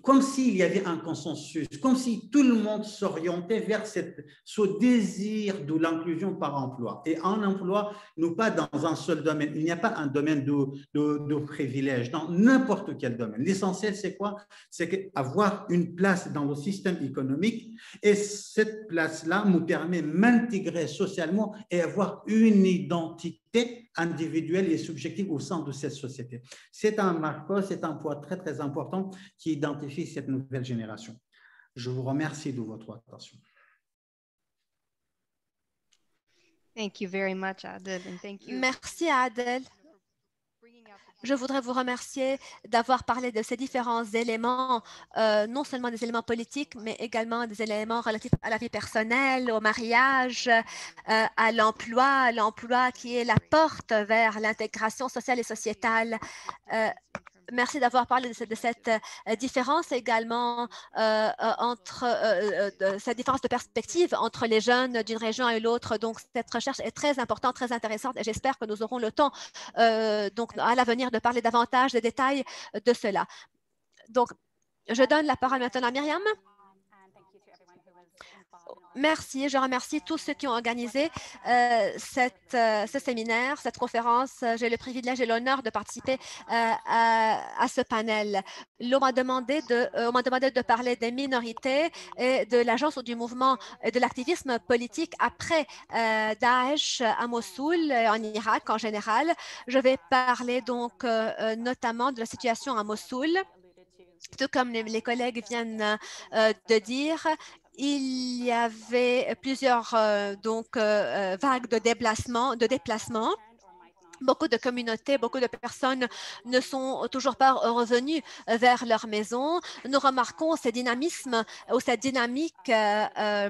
Comme s'il y avait un consensus, comme si tout le monde s'orientait vers ce désir de l'inclusion par emploi. Et un emploi, non pas dans un seul domaine. Il n'y a pas un domaine de privilège, dans n'importe quel domaine. L'essentiel, c'est quoi? C'est avoir une place dans le système économique, et cette place-là nous permet de m'intégrer socialement et avoir une identité individuelle et subjective au sein de cette société. C'est un marqueur, c'est un point très, très important qui identifie cette nouvelle génération. Je vous remercie de votre attention. Thank you very much, Adel, and thank you. Merci, Adel. Je voudrais vous remercier d'avoir parlé de ces différents éléments, non seulement des éléments politiques, mais également des éléments relatifs à la vie personnelle, au mariage, à l'emploi qui est la porte vers l'intégration sociale et sociétale. Merci d'avoir parlé de cette différence également cette différence de perspective entre les jeunes d'une région et l'autre. Donc, cette recherche est très importante, très intéressante, et j'espère que nous aurons le temps donc, à l'avenir de parler davantage des détails de cela. Donc, je donne la parole maintenant à Myriam. Merci, je remercie tous ceux qui ont organisé ce séminaire, cette conférence. J'ai le privilège et l'honneur de participer à ce panel. On m'a demandé de parler des minorités et de l'agence du mouvement et de l'activisme politique après Daesh à Mossoul, en Irak en général. Je vais parler donc notamment de la situation à Mossoul. Tout comme les collègues viennent de dire, il y avait plusieurs vagues de déplacement Beaucoup de communautés, beaucoup de personnes ne sont toujours pas revenues vers leur maison. Nous remarquons ces dynamismes ou cette dynamique à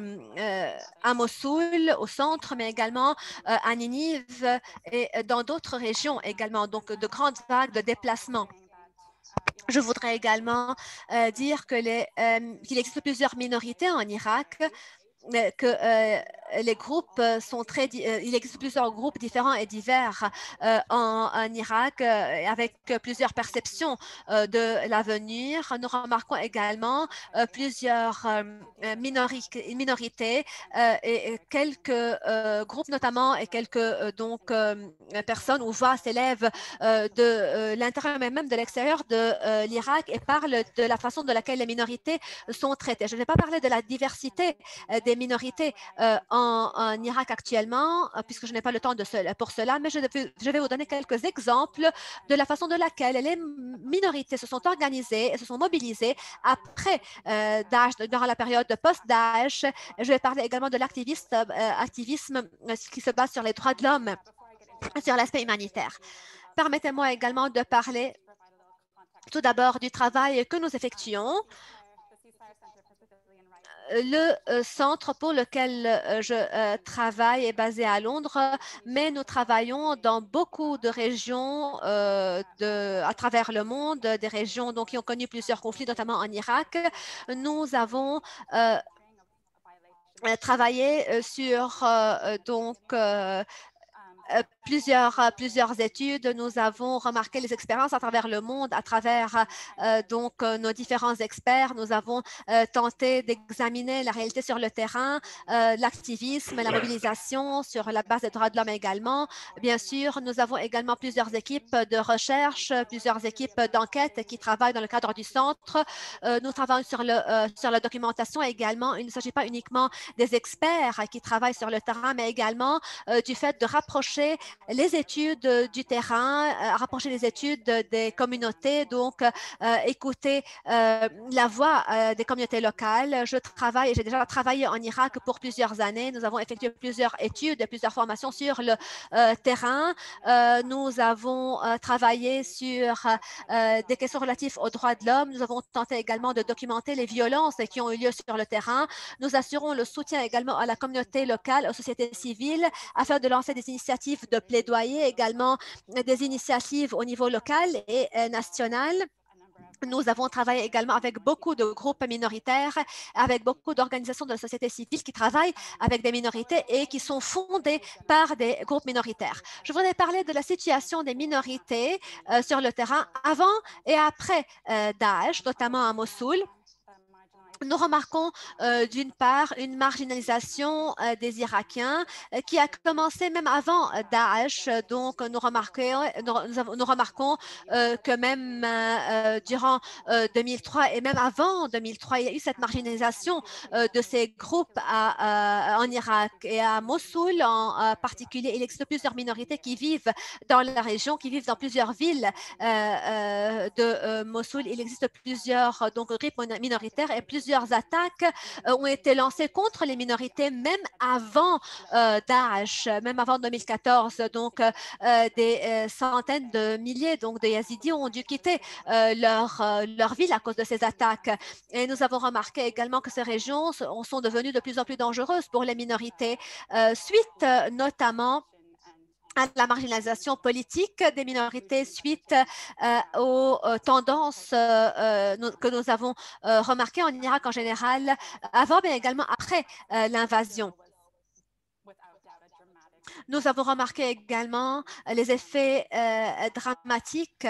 Mossoul, au centre, mais également à Ninive et dans d'autres régions également, donc de grandes vagues de déplacements. Je voudrais également dire qu'il existe plusieurs minorités en Irak, que les groupes sont il existe plusieurs groupes différents et divers en Irak avec plusieurs perceptions de l'avenir. Nous remarquons également plusieurs minorités et quelques groupes notamment et quelques personnes ou voix s'élèvent de l'intérieur mais même de l'extérieur de l'Irak et parlent de la façon de laquelle les minorités sont traitées. Je ne vais pas parler de la diversité des minorités en Irak actuellement, puisque je n'ai pas le temps pour cela, mais je vais vous donner quelques exemples de la façon de laquelle les minorités se sont organisées et se sont mobilisées après Daesh, durant la période post-Daesh. Je vais parler également de l'activisme qui se base sur les droits de l'homme, sur l'aspect humanitaire. Permettez-moi également de parler tout d'abord du travail que nous effectuons. Le centre pour lequel je travaille est basé à Londres, mais nous travaillons dans beaucoup de régions à travers le monde, des régions donc, qui ont connu plusieurs conflits, notamment en Irak. Nous avons travaillé sur plusieurs études. Nous avons remarqué les expériences à travers le monde, à travers nos différents experts. Nous avons tenté d'examiner la réalité sur le terrain, l'activisme, la mobilisation sur la base des droits de l'homme également. Bien sûr, nous avons également plusieurs équipes de recherche, plusieurs équipes d'enquête qui travaillent dans le cadre du centre. Nous travaillons sur la documentation également. Il ne s'agit pas uniquement des experts qui travaillent sur le terrain, mais également du fait de rapprocher les études du terrain, rapprocher les études des communautés, donc écouter la voix des communautés locales. J'ai déjà travaillé en Irak pour plusieurs années. Nous avons effectué plusieurs études, plusieurs formations sur le terrain. Nous avons travaillé sur des questions relatives aux droits de l'homme. Nous avons tenté également de documenter les violences qui ont eu lieu sur le terrain. Nous assurons le soutien également à la communauté locale, aux sociétés civiles, afin de lancer des initiatives de plaidoyer, également des initiatives au niveau local et national. Nous avons travaillé également avec beaucoup de groupes minoritaires, avec beaucoup d'organisations de la société civile qui travaillent avec des minorités et qui sont fondées par des groupes minoritaires. Je voudrais parler de la situation des minorités sur le terrain avant et après Daesh, notamment à Mossoul. Nous remarquons d'une part une marginalisation des Irakiens qui a commencé même avant Daesh. Donc, nous remarquons que même durant 2003 et même avant 2003, il y a eu cette marginalisation de ces groupes en Irak et à Mossoul en particulier. Il existe plusieurs minorités qui vivent dans la région, qui vivent dans plusieurs villes de Mossoul. Il existe plusieurs groupes minoritaires et plusieurs attaques ont été lancées contre les minorités même avant Daesh, même avant 2014. Donc, des centaines de milliers de Yazidis ont dû quitter leur ville à cause de ces attaques. Et nous avons remarqué également que ces régions sont devenues de plus en plus dangereuses pour les minorités, suite notamment à la marginalisation politique des minorités suite aux tendances que nous avons remarquées en Irak en général, avant mais également après l'invasion. Nous avons remarqué également les effets dramatiques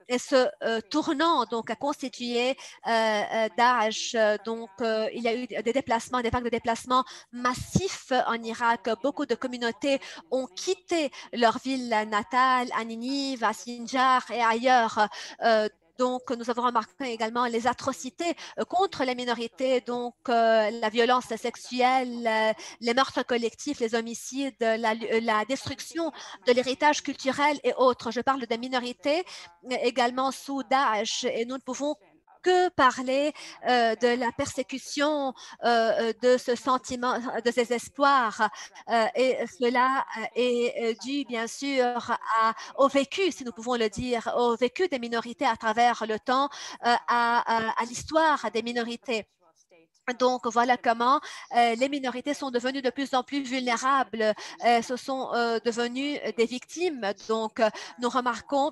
et ce tournant donc a constitué Daesh. Donc, il y a eu des déplacements, des vagues de déplacements massifs en Irak. Beaucoup de communautés ont quitté leur ville natale, à Ninive, à Sinjar et ailleurs. Donc, nous avons remarqué également les atrocités contre les minorités, donc la violence sexuelle, les meurtres collectifs, les homicides, la destruction de l'héritage culturel et autres. Je parle des minorités également sous Daesh et nous ne pouvons que parler de la persécution, de ce sentiment de désespoir. Et cela est dû, bien sûr, au vécu, si nous pouvons le dire, au vécu des minorités à travers le temps, à l'histoire des minorités. Donc, voilà comment les minorités sont devenues de plus en plus vulnérables, se sont devenues des victimes. Donc, nous remarquons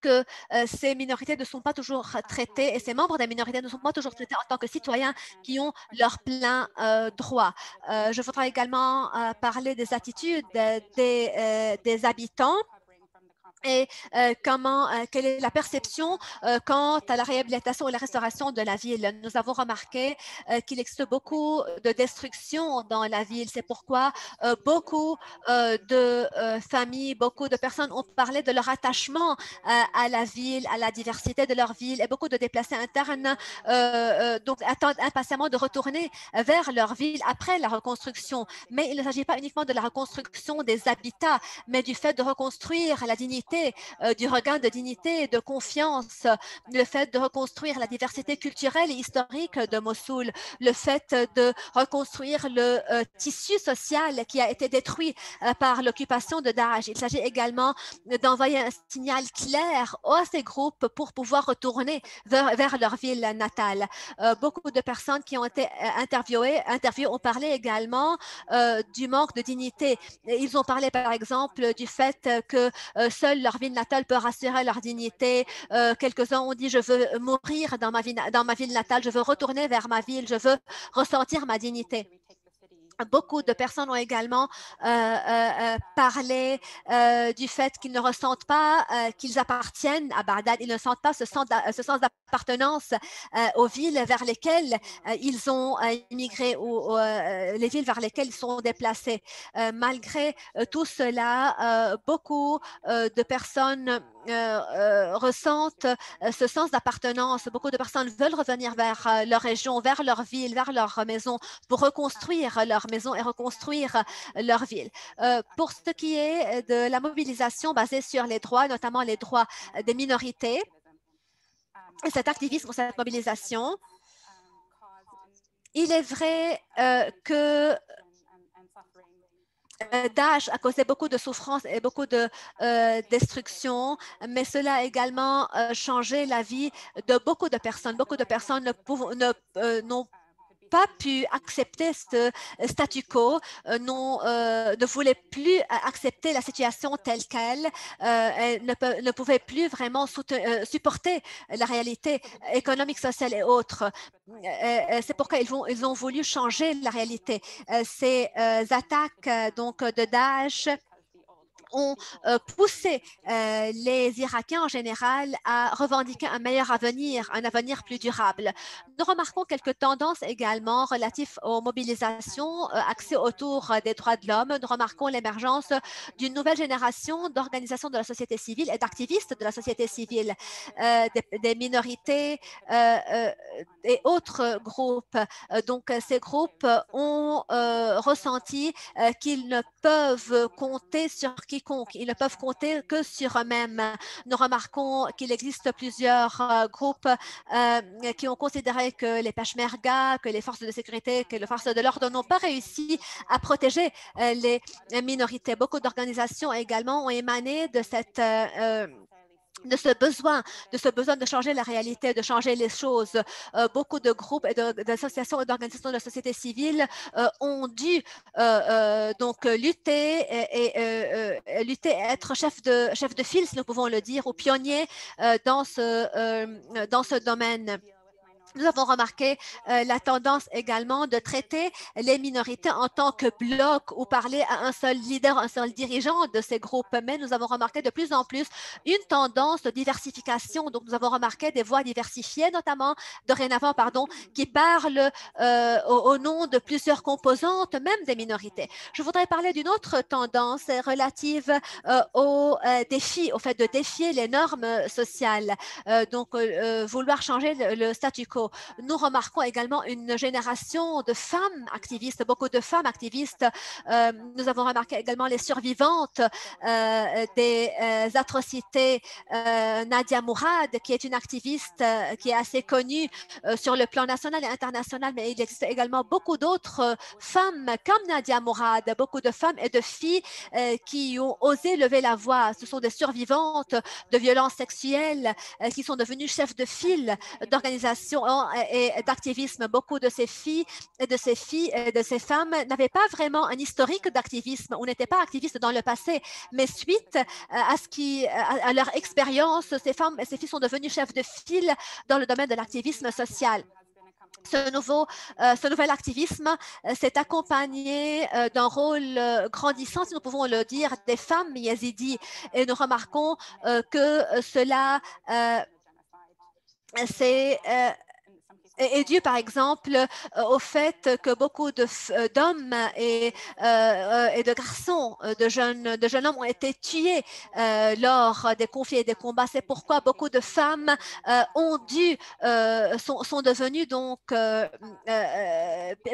que ces minorités ne sont pas toujours traitées et ces membres des minorités ne sont pas toujours traités en tant que citoyens qui ont leur plein droit. Je voudrais également parler des attitudes des habitants et quelle est la perception quant à la réhabilitation et la restauration de la ville. Nous avons remarqué qu'il existe beaucoup de destruction dans la ville. C'est pourquoi beaucoup de familles, beaucoup de personnes ont parlé de leur attachement à la ville, à la diversité de leur ville, et beaucoup de déplacés internes donc attendent impatiemment de retourner vers leur ville après la reconstruction. Mais il ne s'agit pas uniquement de la reconstruction des habitats, mais du fait de reconstruire la dignité, du regain de dignité et de confiance, le fait de reconstruire la diversité culturelle et historique de Mossoul, le fait de reconstruire le tissu social qui a été détruit par l'occupation de Daesh. Il s'agit également d'envoyer un signal clair à ces groupes pour pouvoir retourner vers leur ville natale. Beaucoup de personnes qui ont été interviewées ont parlé également du manque de dignité. Ils ont parlé, par exemple, du fait que seule leur ville natale peut rassurer leur dignité. Quelques-uns ont dit « je veux mourir dans ma ville natale, je veux retourner vers ma ville, je veux ressentir ma dignité ». Beaucoup de personnes ont également parlé du fait qu'ils ne ressentent pas qu'ils appartiennent à Bagdad, ils ne sentent pas ce sens d'appartenance aux villes vers lesquelles ils ont immigré ou les villes vers lesquelles ils sont déplacés. Malgré tout cela, beaucoup de personnes ressentent ce sens d'appartenance. Beaucoup de personnes veulent revenir vers leur région, vers leur ville, vers leur maison pour reconstruire leur maison et reconstruire leur ville. Pour ce qui est de la mobilisation basée sur les droits, notamment les droits des minorités, et cet activisme, cette mobilisation, il est vrai que Daesh a causé beaucoup de souffrance et beaucoup de destruction, mais cela a également changé la vie de beaucoup de personnes. Beaucoup de personnes n'ont pas pu accepter ce statu quo, ne voulaient plus accepter la situation telle qu'elle, ne pouvaient plus vraiment supporter la réalité économique, sociale et autres. C'est pourquoi ils ont voulu changer la réalité. Ces attaques donc de Daesh ont poussé les Irakiens en général à revendiquer un meilleur avenir, un avenir plus durable. Nous remarquons quelques tendances également relatives aux mobilisations axées autour des droits de l'homme. Nous remarquons l'émergence d'une nouvelle génération d'organisations de la société civile et d'activistes de la société civile, des minorités et autres groupes. Donc, ces groupes ont ressenti qu'ils ne peuvent compter sur quiconque. Ils ne peuvent compter que sur eux-mêmes. Nous remarquons qu'il existe plusieurs groupes qui ont considéré que les Peshmerga, que les forces de sécurité, que les forces de l'ordre n'ont pas réussi à protéger les minorités. Beaucoup d'organisations également ont émané de de ce besoin de changer la réalité, de changer les choses. Beaucoup de groupes et d'associations et d'organisations de la société civile ont dû donc lutter et être chef de file, si nous pouvons le dire, ou pionnier dans ce domaine. Nous avons remarqué la tendance également de traiter les minorités en tant que bloc ou parler à un seul leader, un seul dirigeant de ces groupes. Mais nous avons remarqué de plus en plus une tendance de diversification. Donc, nous avons remarqué des voix diversifiées, notamment dorénavant, qui parlent au nom de plusieurs composantes, même des minorités. Je voudrais parler d'une autre tendance relative au défi, au fait de défier les normes sociales. Donc, vouloir changer le statu quo. radicaux. Nous remarquons également une génération de femmes activistes, beaucoup de femmes activistes. Nous avons remarqué également les survivantes des atrocités. Nadia Mourad, qui est une activiste qui est assez connue sur le plan national et international, mais il existe également beaucoup d'autres femmes comme Nadia Mourad, beaucoup de femmes et de filles qui ont osé lever la voix. Ce sont des survivantes de violences sexuelles qui sont devenues chefs de file d'organisation et d'activisme. Beaucoup de ces filles et de ces femmes n'avaient pas vraiment un historique d'activisme ou n'étaient pas activistes dans le passé, mais suite à leur expérience, ces femmes et ces filles sont devenues chefs de file dans le domaine de l'activisme social. Ce nouvel activisme s'est accompagné d'un rôle grandissant, si nous pouvons le dire, des femmes yézidis. Et nous remarquons que cela est dû, par exemple, au fait que beaucoup d'hommes et de garçons, de jeunes hommes ont été tués lors des conflits et des combats. C'est pourquoi beaucoup de femmes sont devenues donc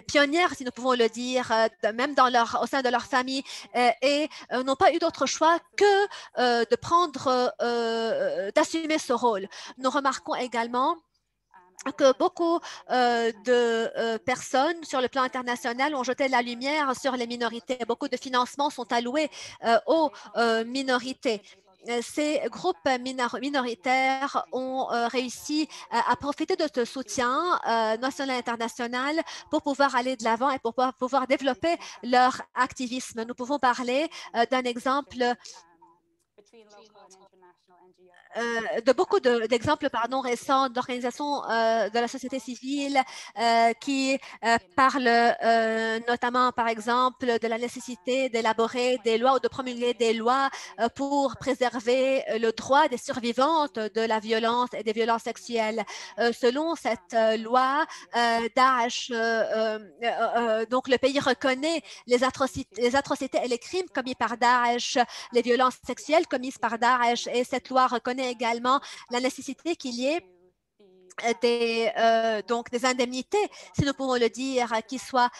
pionnières, si nous pouvons le dire, même au sein de leur famille, et n'ont pas eu d'autre choix que d'assumer ce rôle. Nous remarquons également que beaucoup de personnes sur le plan international ont jeté la lumière sur les minorités. Beaucoup de financements sont alloués aux minorités. Ces groupes minoritaires ont réussi à profiter de ce soutien national et international pour pouvoir aller de l'avant et pour pouvoir développer leur activisme. Nous pouvons parler d'un exemple de beaucoup d'exemples récents d'organisations de la société civile qui parlent notamment, par exemple, de la nécessité d'élaborer des lois ou de promulguer des lois pour préserver le droit des survivantes de la violence et des violences sexuelles. Selon cette loi, Daesh, donc le pays reconnaît les atrocités et les crimes commis par Daesh, les violences sexuelles commises par Daesh, et cette loi reconnaît également la nécessité qu'il y ait des indemnités, si nous pouvons le dire, qui soient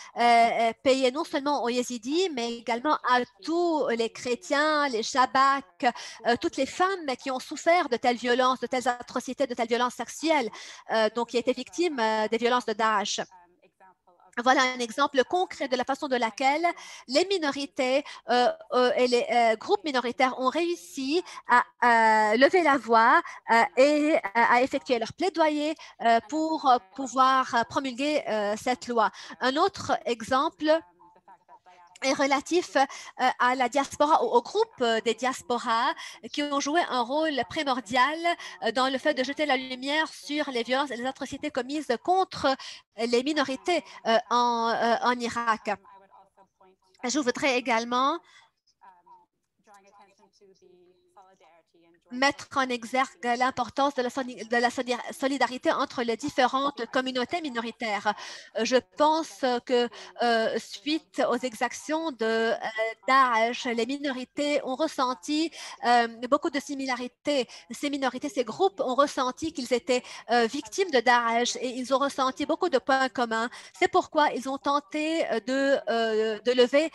payées non seulement aux yézidis, mais également à tous les chrétiens, les shabaks, toutes les femmes qui ont souffert de telles violences, de telles atrocités, de telles violences sexuelles, donc qui étaient victimes des violences de Daesh. Voilà un exemple concret de la façon de laquelle les minorités et les groupes minoritaires ont réussi à lever la voix et à effectuer leur plaidoyer pour pouvoir promulguer cette loi. Un autre exemple est relatif à la diaspora, au groupe des diasporas qui ont joué un rôle primordial dans le fait de jeter la lumière sur les violences et les atrocités commises contre les minorités en Irak. Je voudrais également mettre en exergue l'importance de la solidarité entre les différentes communautés minoritaires. Je pense que suite aux exactions de Daesh, les minorités ont ressenti beaucoup de similarités. Ces minorités, ces groupes ont ressenti qu'ils étaient victimes de Daesh et ils ont ressenti beaucoup de points communs. C'est pourquoi ils ont tenté de lever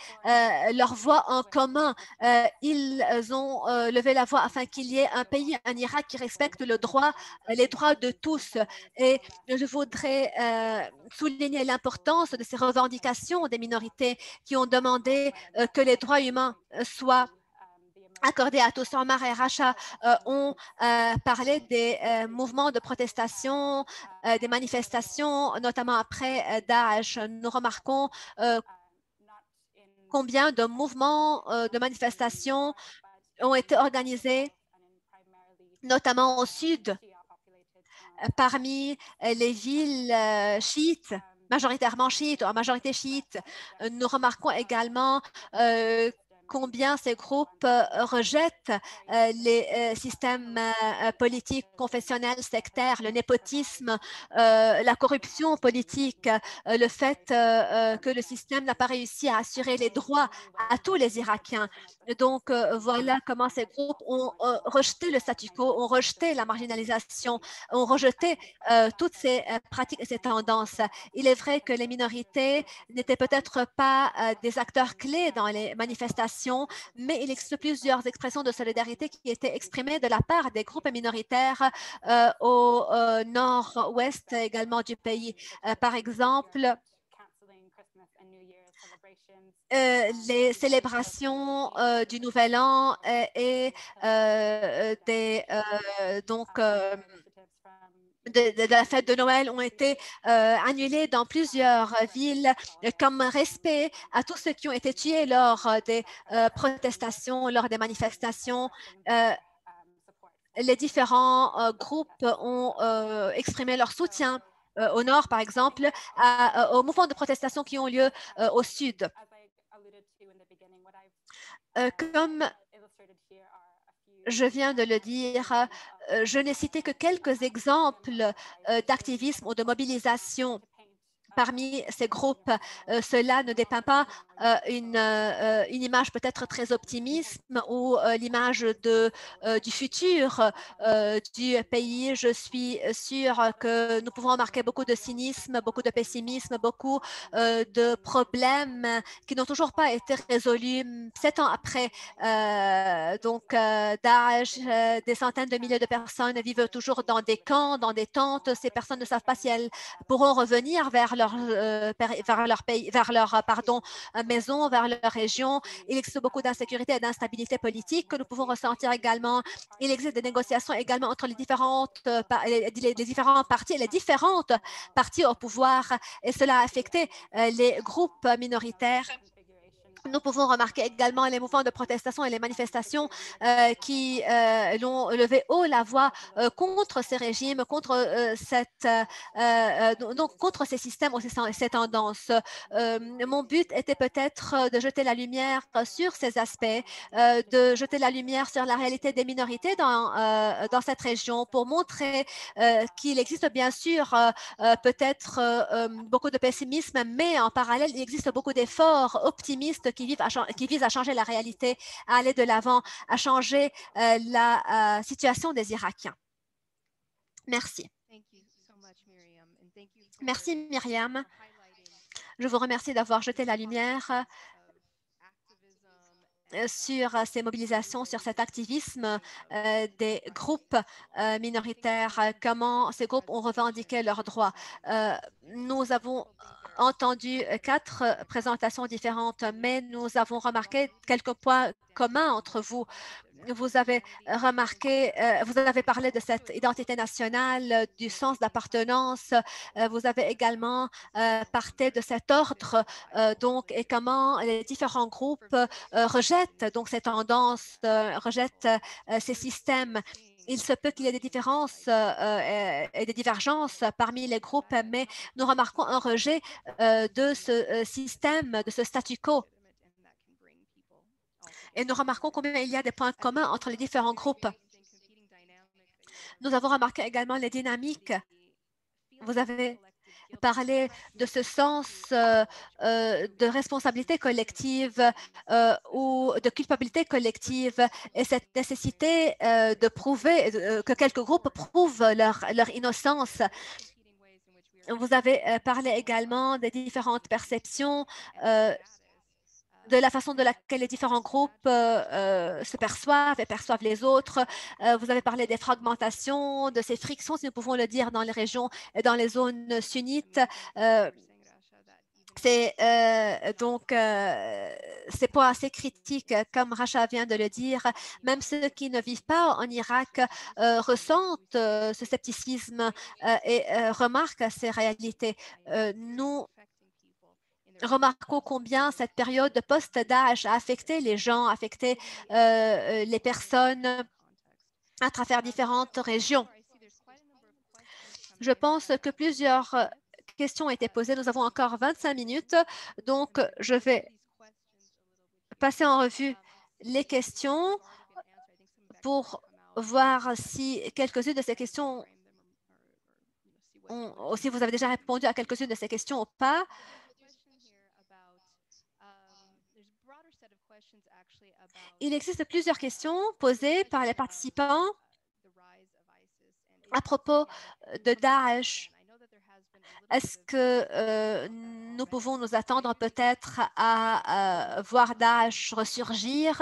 leur voix en commun. Ils ont levé la voix afin qu'il y ait un pays, un Irak qui respecte les droits de tous. Et je voudrais souligner l'importance de ces revendications des minorités qui ont demandé que les droits humains soient accordés à tous. Omar et Racha ont parlé des mouvements de protestation, des manifestations, notamment après Daesh. Nous remarquons combien de mouvements de manifestations ont été organisés, notamment au sud, parmi les villes chiites, majoritairement chiites ou en majorité chiite. Nous remarquons également combien ces groupes rejettent les systèmes politiques, confessionnels, sectaires, le népotisme, la corruption politique, le fait que le système n'a pas réussi à assurer les droits à tous les Irakiens. Donc, voilà comment ces groupes ont rejeté le statu quo, ont rejeté la marginalisation, ont rejeté toutes ces pratiques et ces tendances. Il est vrai que les minorités n'étaient peut-être pas des acteurs clés dans les manifestations, mais il existe plusieurs expressions de solidarité qui étaient exprimées de la part des groupes minoritaires au nord-ouest également du pays. Par exemple, les célébrations du Nouvel An et de la fête de Noël ont été annulées dans plusieurs villes comme respect à tous ceux qui ont été tués lors des protestations, lors des manifestations. Les différents groupes ont exprimé leur soutien au nord, par exemple, aux mouvements de protestation qui ont lieu au sud. Comme je viens de le dire, je n'ai cité que quelques exemples d'activisme ou de mobilisation parmi ces groupes. Cela ne dépeint pas une image peut-être très optimiste ou l'image du futur du pays. Je suis sûre que nous pouvons remarquer beaucoup de cynisme, beaucoup de pessimisme, beaucoup de problèmes qui n'ont toujours pas été résolus 7 ans après. Daesh, des centaines de milliers de personnes vivent toujours dans des camps, dans des tentes. Ces personnes ne savent pas si elles pourront revenir vers leur pays, vers leur maison, vers leur région. Il existe beaucoup d'insécurité et d'instabilité politique que nous pouvons ressentir également. Il existe des négociations également entre les différents partis et les différentes parties au pouvoir et cela a affecté les groupes minoritaires. Nous pouvons remarquer également les mouvements de protestation et les manifestations qui l'ont levé haut la voix contre ces régimes, contre contre ces systèmes ou ces tendances. Mon but était peut-être de jeter la lumière sur ces aspects, de jeter la lumière sur la réalité des minorités dans cette région pour montrer qu'il existe bien sûr peut-être beaucoup de pessimisme, mais en parallèle, il existe beaucoup d'efforts optimistes qui visent à changer la réalité, à aller de l'avant, à changer la situation des Irakiens. Merci. Merci, Myriam. Je vous remercie d'avoir jeté la lumière sur ces mobilisations, sur cet activisme des groupes minoritaires, comment ces groupes ont revendiqué leurs droits. Nous avons entendu 4 présentations différentes, mais nous avons remarqué quelques points communs entre vous. Vous avez remarqué, vous avez parlé de cette identité nationale, du sens d'appartenance. Vous avez également parlé de cet ordre et comment les différents groupes rejettent donc ces tendances, rejettent ces systèmes. Il se peut qu'il y ait des différences et des divergences parmi les groupes, mais nous remarquons un rejet de ce système, de ce statu quo. Et nous remarquons combien il y a des points communs entre les différents groupes. Nous avons remarqué également les dynamiques. Vous avez parlé de ce sens de responsabilité collective ou de culpabilité collective et cette nécessité de prouver que quelques groupes prouvent leur innocence. Vous avez parlé également des différentes perceptions de la façon de laquelle les différents groupes se perçoivent et perçoivent les autres. Vous avez parlé des fragmentations, de ces frictions, si nous pouvons le dire, dans les régions et dans les zones sunnites. C'est points assez critiques, comme Racha vient de le dire. Même ceux qui ne vivent pas en Irak ressentent ce scepticisme et remarquent ces réalités. Nous remarquons combien cette période post-Daesh a affecté les gens, a affecté les personnes à travers différentes régions. Je pense que plusieurs questions ont été posées. Nous avons encore 25 minutes, donc je vais passer en revue les questions pour voir si quelques-unes de ces questions ou si vous avez déjà répondu à quelques-unes de ces questions ou pas. Il existe plusieurs questions posées par les participants à propos de Daesh. Est-ce que nous pouvons nous attendre peut-être à voir Daesh ressurgir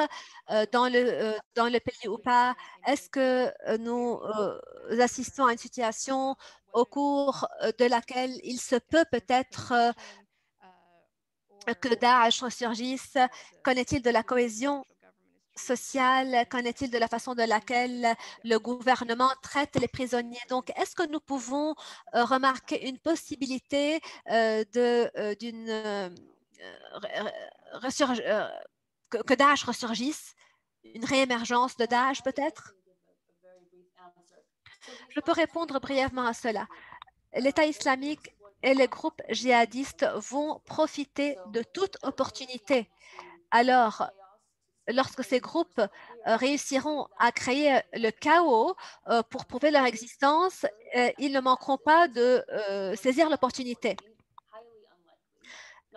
dans le pays ou pas? Est-ce que nous assistons à une situation au cours de laquelle il se peut peut-être que Daesh ressurgisse? Qu'en est-il de la cohésion sociale? Qu'en est-il de la façon de laquelle le gouvernement traite les prisonniers? Donc, est-ce que nous pouvons remarquer une possibilité que Daesh ressurgisse, une réémergence de Daesh peut-être? Je peux répondre brièvement à cela. L'État islamique et les groupes djihadistes vont profiter de toute opportunité. Alors, lorsque ces groupes réussiront à créer le chaos pour prouver leur existence, ils ne manqueront pas de saisir l'opportunité.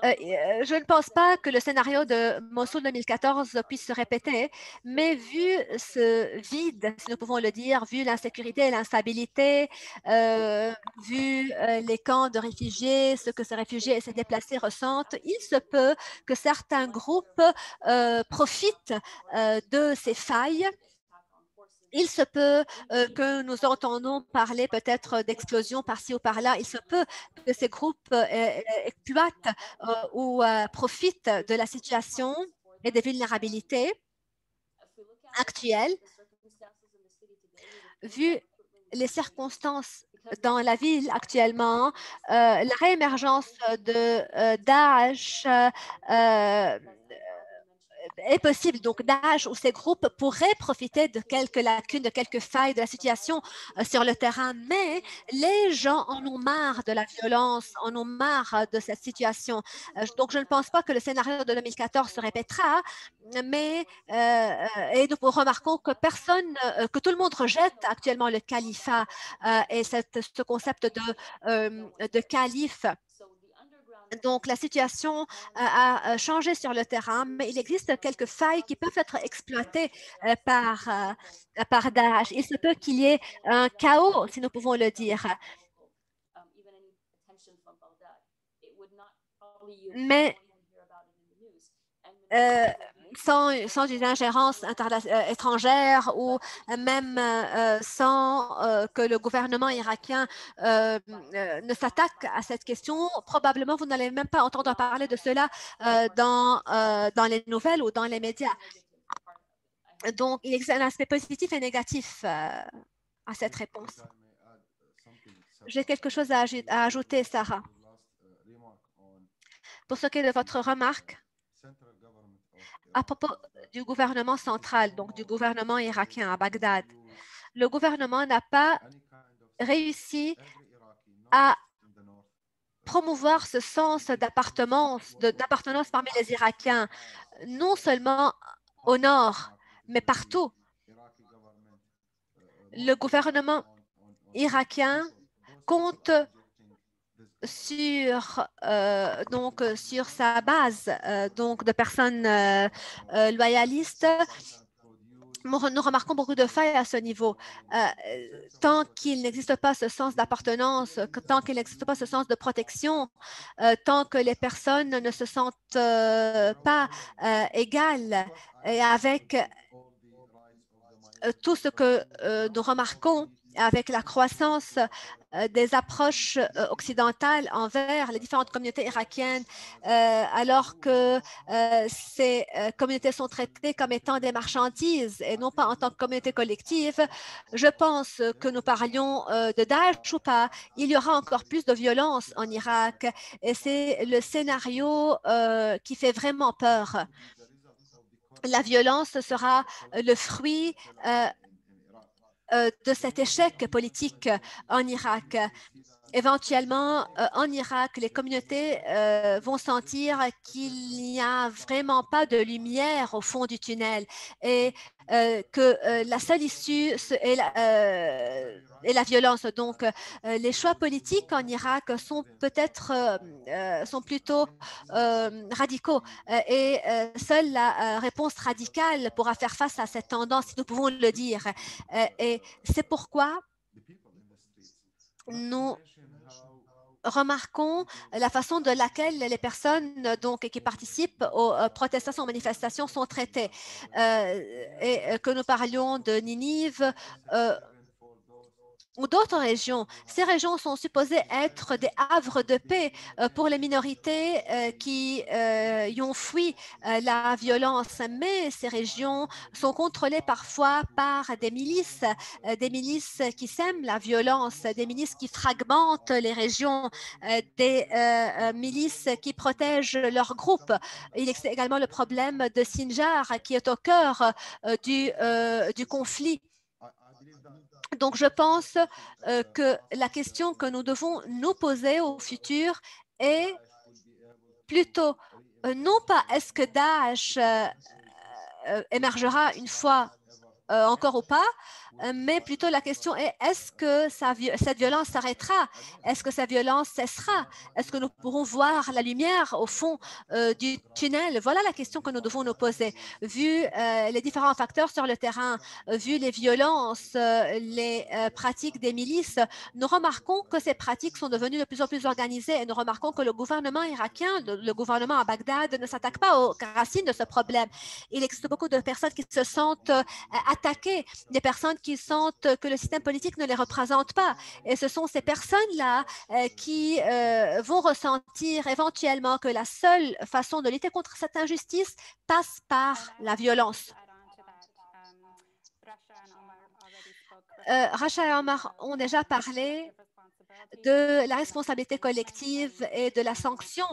Je ne pense pas que le scénario de Mossoul 2014 puisse se répéter, mais vu ce vide, si nous pouvons le dire, vu l'insécurité et l'instabilité, vu les camps de réfugiés, ce que ces réfugiés et ces déplacés ressentent, il se peut que certains groupes profitent de ces failles. Il se peut que nous entendons parler peut-être d'explosions par-ci ou par-là. Il se peut que ces groupes exploitent ou profitent de la situation et des vulnérabilités actuelles. Vu les circonstances dans la ville actuellement, la réémergence de Daesh est possible. Donc, Daesh ou ces groupes pourraient profiter de quelques lacunes, de quelques failles de la situation sur le terrain, mais les gens en ont marre de la violence, en ont marre de cette situation. Donc, je ne pense pas que le scénario de 2014 se répétera, mais et nous remarquons que que tout le monde rejette actuellement le califat et ce concept de calife. Donc, la situation a changé sur le terrain, mais il existe quelques failles qui peuvent être exploitées par Daesh. Il se peut qu'il y ait un chaos, si nous pouvons le dire. Mais sans une ingérence étrangère ou même sans que le gouvernement irakien ne s'attaque à cette question, probablement vous n'allez même pas entendre parler de cela dans les nouvelles ou dans les médias. Donc, il existe un aspect positif et négatif à cette réponse. J'ai quelque chose à ajouter, Sarah. Pour ce qui est de votre remarque, à propos du gouvernement central, donc du gouvernement irakien à Bagdad, le gouvernement n'a pas réussi à promouvoir ce sens d'appartenance parmi les Irakiens, non seulement au nord, mais partout. Le gouvernement irakien compte sur sa base de personnes loyalistes. Nous remarquons beaucoup de failles à ce niveau. Tant qu'il n'existe pas ce sens d'appartenance, tant qu'il n'existe pas ce sens de protection, tant que les personnes ne se sentent pas égales et avec tout ce que nous remarquons avec la croissance des approches occidentales envers les différentes communautés irakiennes, alors que ces communautés sont traitées comme étant des marchandises et non pas en tant que communauté collective. Je pense que nous parlions de Daesh ou pas, il y aura encore plus de violence en Irak et c'est le scénario qui fait vraiment peur. La violence sera le fruit de cet échec politique en Irak. éventuellement, en Irak, les communautés vont sentir qu'il n'y a vraiment pas de lumière au fond du tunnel et que la seule issue est la violence. Donc, les choix politiques en Irak sont peut-être sont plutôt radicaux et seule la réponse radicale pourra faire face à cette tendance, si nous pouvons le dire. Et c'est pourquoi nous remarquons la façon de laquelle les personnes qui participent aux protestations, aux manifestations sont traitées. Et que nous parlions de Ninive, ou d'autres régions. Ces régions sont supposées être des havres de paix pour les minorités qui y ont fui la violence, mais ces régions sont contrôlées parfois par des milices qui sèment la violence, des milices qui fragmentent les régions, des milices qui protègent leur groupe. Il existe également le problème de Sinjar qui est au cœur du conflit. Donc, je pense que la question que nous devons nous poser au futur est plutôt non pas est-ce que Daesh émergera une fois encore ou pas, mais plutôt la question est est-ce que cette violence s'arrêtera? Est-ce que cette violence cessera? Est-ce que nous pourrons voir la lumière au fond du tunnel? Voilà la question que nous devons nous poser. Vu les différents facteurs sur le terrain, vu les violences, les pratiques des milices, nous remarquons que ces pratiques sont devenues de plus en plus organisées et nous remarquons que le gouvernement irakien, le gouvernement à Bagdad ne s'attaque pas aux racines de ce problème. Il existe beaucoup de personnes qui se sentent attaquer, des personnes qui sentent que le système politique ne les représente pas. Et ce sont ces personnes-là qui vont ressentir éventuellement que la seule façon de lutter contre cette injustice passe par la violence. Racha et Omar ont déjà parlé de la responsabilité collective et de la sanction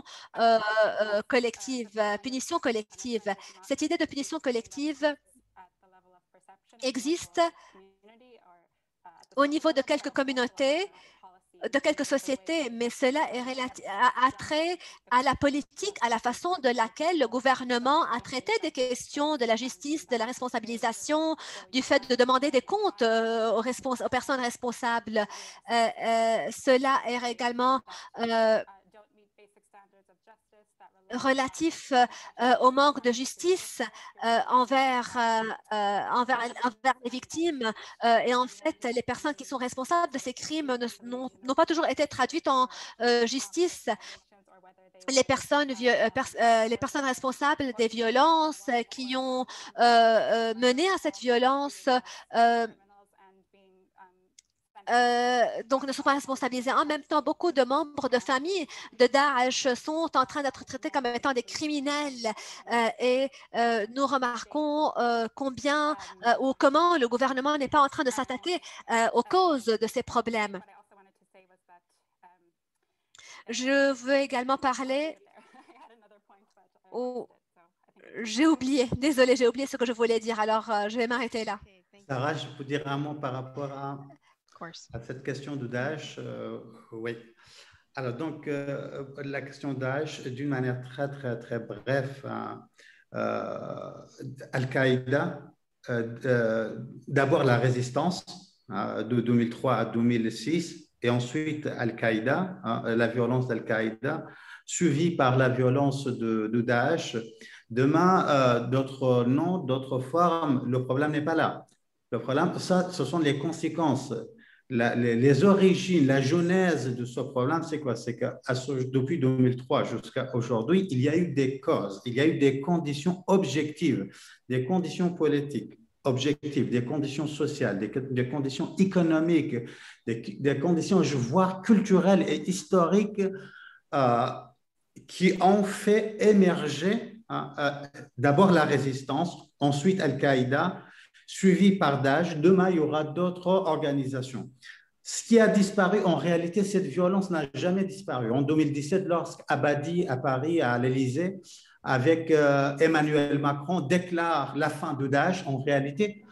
collective, punition collective. Cette idée de punition collective existe au niveau de quelques communautés, de quelques sociétés, mais cela a trait à la politique, à la façon de laquelle le gouvernement a traité des questions de la justice, de la responsabilisation, du fait de demander des comptes aux personnes responsables. Cela est également relatif au manque de justice envers les victimes. Et en fait, les personnes qui sont responsables de ces crimes n'ont pas toujours été traduites en justice. Les personnes responsables des violences qui ont mené à cette violence donc ne sont pas responsabilisés. En même temps, beaucoup de membres de famille de Daesh sont en train d'être traités comme étant des criminels et nous remarquons combien ou comment le gouvernement n'est pas en train de s'attaquer aux causes de ces problèmes. Je veux également parler j'ai oublié, désolée, j'ai oublié ce que je voulais dire, alors je vais m'arrêter là. Sarah, je peux dire un mot par rapport à cette question de Daesh. Oui. Alors, donc, la question Daesh, d'une manière très, très, très brève, Al-Qaïda, d'abord la résistance de 2003 à 2006, et ensuite Al-Qaïda, la violence d'Al-Qaïda, suivie par la violence de Daesh. Demain, d'autres noms, d'autres formes, le problème n'est pas là. Le problème, ce sont les conséquences. Les origines, la genèse de ce problème, c'est quoi? C'est que depuis 2003 jusqu'à aujourd'hui, il y a eu des causes, il y a eu des conditions objectives, des conditions politiques objectives, des conditions sociales, des conditions économiques, des conditions, voire culturelles et historiques qui ont fait émerger d'abord la résistance, ensuite Al-Qaïda, suivi par Daesh. Demain, il y aura d'autres organisations. Ce qui a disparu, en réalité, cette violence n'a jamais disparu. En 2017, lorsqu'Abadi, à Paris, à l'Élysée, avec Emmanuel Macron, déclare la fin de Daesh, en réalité,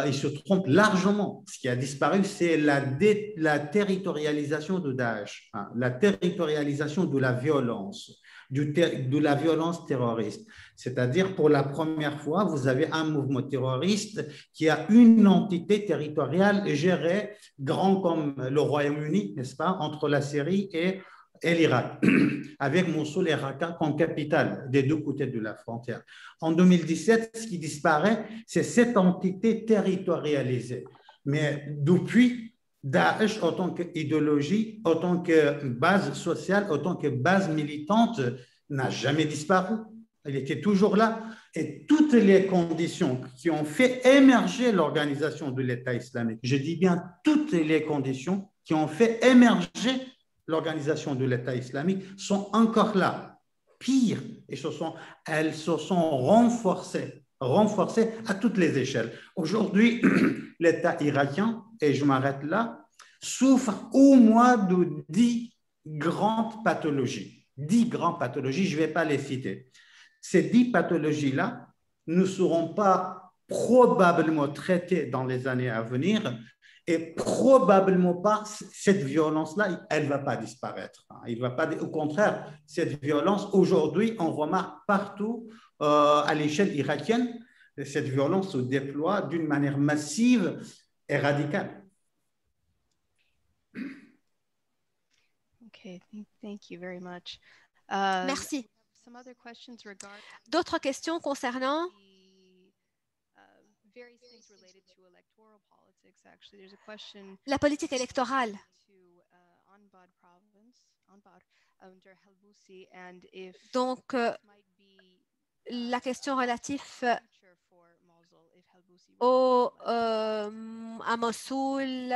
ils se trompent largement. Ce qui a disparu, c'est la territorialisation de Daesh, hein, la territorialisation de la violence, de la violence terroriste. C'est-à-dire, pour la première fois, vous avez un mouvement terroriste qui a une entité territoriale gérée, grand comme le Royaume-Uni, n'est-ce pas, entre la Syrie et l'Irak, avec Mossoul et Raqqa comme capitale des deux côtés de la frontière. En 2017, ce qui disparaît, c'est cette entité territorialisée. Mais depuis, Daesh, autant qu'idéologie, autant que base sociale, autant que base militante, n'a jamais disparu. Il était toujours là. Et toutes les conditions qui ont fait émerger l'organisation de l'État islamique, je dis bien toutes les conditions qui ont fait émerger l'organisation de l'État islamique sont encore là. Pire, elles se sont renforcées à toutes les échelles. Aujourd'hui, l'État irakien, et je m'arrête là, souffre au moins de 10 grandes pathologies. 10 grandes pathologies, je ne vais pas les citer. Ces 10 pathologies-là ne seront pas probablement traitées dans les années à venir et probablement pas, cette violence-là, elle ne va pas disparaître. Il va pas, au contraire, cette violence, aujourd'hui, on remarque partout à l'échelle irakienne, cette violence se déploie d'une manière massive et radicale. Okay, thank you very much. Merci. D'autres questions concernant la politique électorale? Donc, la question relative à Mossoul,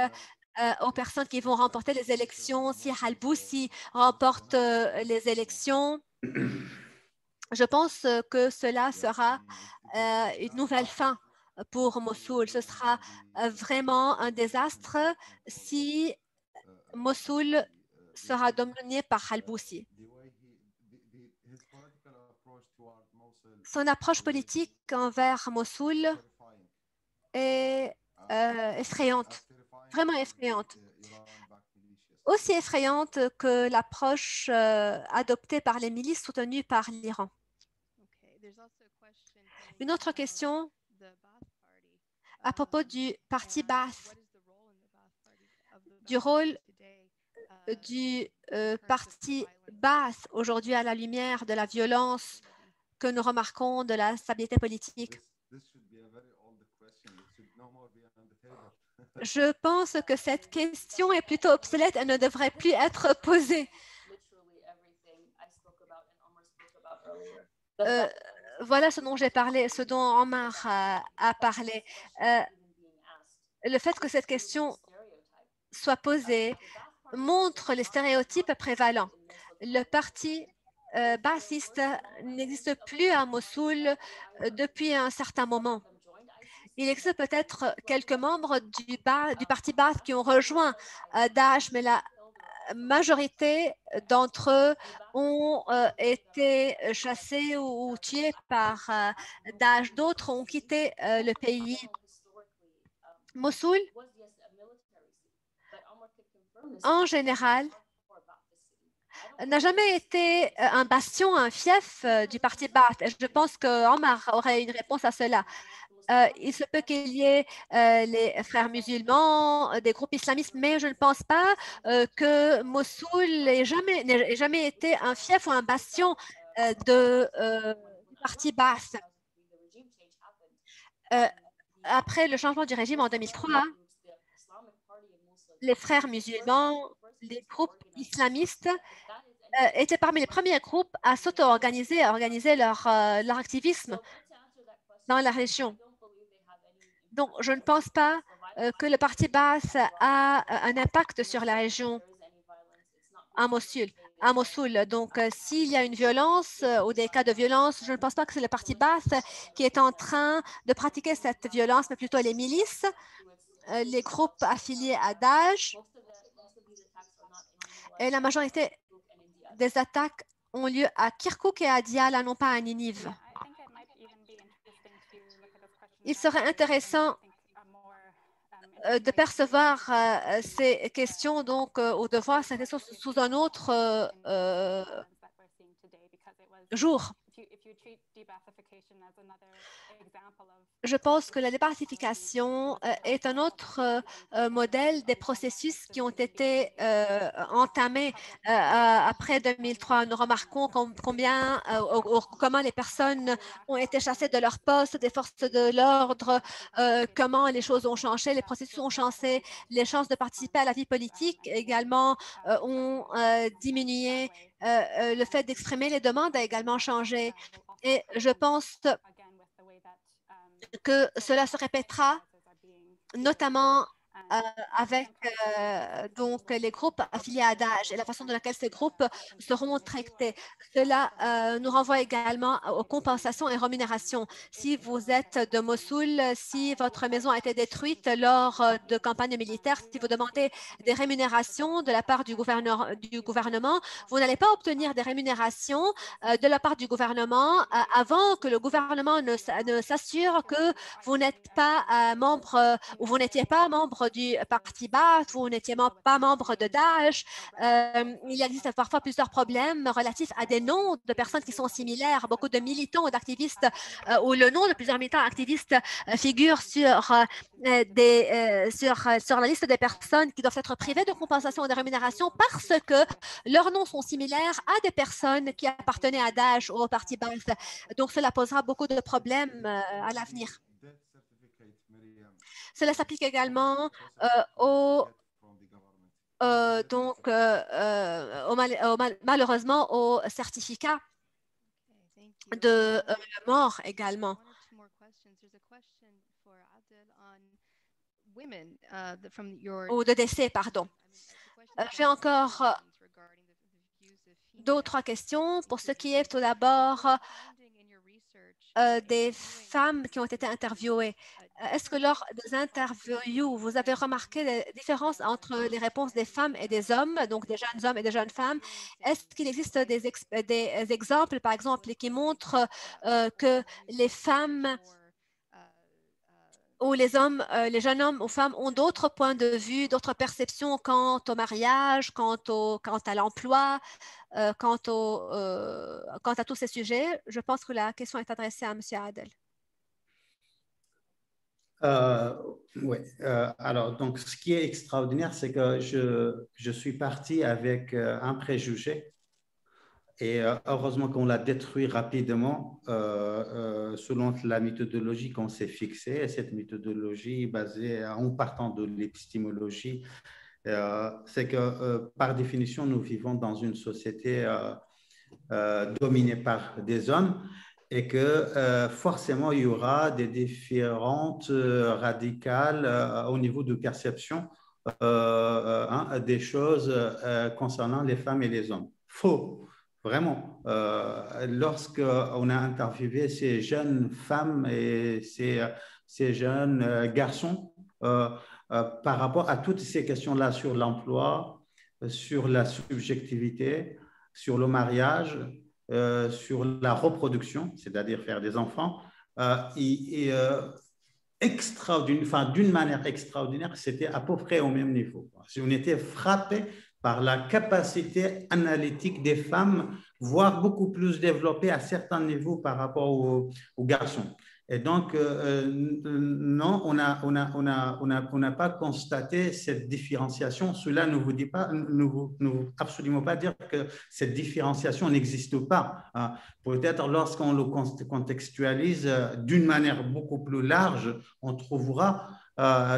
aux personnes qui vont remporter les élections, si Al-Boussi remporte les élections. Je pense que cela sera une nouvelle fin pour Mossoul. Ce sera vraiment un désastre si Mossoul sera dominé par Al-Boussi. Son approche politique envers Mossoul est effrayante, vraiment effrayante. Aussi effrayante que l'approche adoptée par les milices soutenues par l'Iran. Une autre question à propos du parti Ba'ath, du rôle du parti Ba'ath aujourd'hui à la lumière de la violence que nous remarquons, de la stabilité politique. Je pense que cette question est plutôt obsolète et ne devrait plus être posée. Voilà ce dont j'ai parlé, ce dont Omar a parlé. Le fait que cette question soit posée montre les stéréotypes prévalents. Le parti baathiste n'existe plus à Mossoul depuis un certain moment. Il existe peut-être quelques membres du parti Baath qui ont rejoint Daesh, mais la majorité d'entre eux ont été chassés ou tués par Daesh. D'autres ont quitté le pays. Mossoul, en général, n'a jamais été un bastion, un fief du parti Baath. Et je pense qu'Omar aurait une réponse à cela. Il se peut qu'il y ait les frères musulmans, des groupes islamistes, mais je ne pense pas que Mossoul n'ait jamais été un fief ou un bastion du parti Baath. Après le changement du régime en 2003, les frères musulmans, les groupes islamistes étaient parmi les premiers groupes à s'auto-organiser, à organiser leur activisme dans la région. Donc, je ne pense pas que le parti Baath a un impact sur la région à Mossoul. Donc, s'il y a une violence ou des cas de violence, je ne pense pas que c'est le parti Baath qui est en train de pratiquer cette violence, mais plutôt les milices, les groupes affiliés à Daesh. Et la majorité des attaques ont lieu à Kirkouk et à Diyala, non pas à Ninive. Il serait intéressant de percevoir ces questions donc, ou de voir ces questions sous un autre jour. Je pense que la débasification est un autre modèle des processus qui ont été entamés après 2003. Nous remarquons comment les personnes ont été chassées de leur poste, des forces de l'ordre, comment les choses ont changé, les processus ont changé, les chances de participer à la vie politique également ont diminué, le fait d'exprimer les demandes a également changé. Et je pense que cela se répétera notamment avec donc les groupes affiliés à Daesh et la façon dont laquelle ces groupes seront traités. Cela nous renvoie également aux compensations et rémunérations. Si vous êtes de Mossoul, si votre maison a été détruite lors de campagnes militaires, si vous demandez des rémunérations de la part du gouvernement, vous n'allez pas obtenir des rémunérations de la part du gouvernement avant que le gouvernement ne s'assure que vous n'êtes pas membre ou vous n'étiez pas membre du parti Baath, vous n'étiez pas membre de Daesh. Il existe parfois plusieurs problèmes relatifs à des noms de personnes qui sont similaires. Beaucoup de militants ou d'activistes ou le nom de plusieurs militants activistes figure sur la liste des personnes qui doivent être privées de compensation et de rémunération parce que leurs noms sont similaires à des personnes qui appartenaient à Daesh ou au parti Baath. Donc, cela posera beaucoup de problèmes à l'avenir. Cela s'applique également malheureusement aux certificats de mort également. Ou de décès, pardon. J'ai encore deux ou trois questions pour ce qui est tout d'abord des femmes qui ont été interviewées. Est-ce que lors des interviews, vous avez remarqué les différences entre les réponses des femmes et des hommes, donc des jeunes hommes et des jeunes femmes? Est-ce qu'il existe des exemples, par exemple, qui montrent que les femmes ou les hommes, les jeunes hommes ou femmes ont d'autres points de vue, d'autres perceptions quant au mariage, quant à l'emploi, quant à tous ces sujets? Je pense que la question est adressée à M. Adel. Oui. Alors, donc, ce qui est extraordinaire, c'est que je suis parti avec un préjugé et heureusement qu'on l'a détruit rapidement selon la méthodologie qu'on s'est fixée. Et cette méthodologie est basée en partant de l'épistémologie. C'est que par définition, nous vivons dans une société dominée par des hommes et que forcément, il y aura des différences radicales au niveau de perception des choses concernant les femmes et les hommes. Faux. Vraiment, lorsqu'on a interviewé ces jeunes femmes et ces jeunes garçons par rapport à toutes ces questions-là sur l'emploi, sur la subjectivité, sur le mariage, sur la reproduction, c'est-à-dire faire des enfants, d'une manière extraordinaire, c'était à peu près au même niveau. On était frappé par la capacité analytique des femmes, voire beaucoup plus développée à certains niveaux par rapport aux garçons. Et donc, non, on n'a pas constaté cette différenciation. Cela ne vous dit pas, ne vous absolument pas dire que cette différenciation n'existe pas. Peut-être lorsqu'on le contextualise d'une manière beaucoup plus large, on trouvera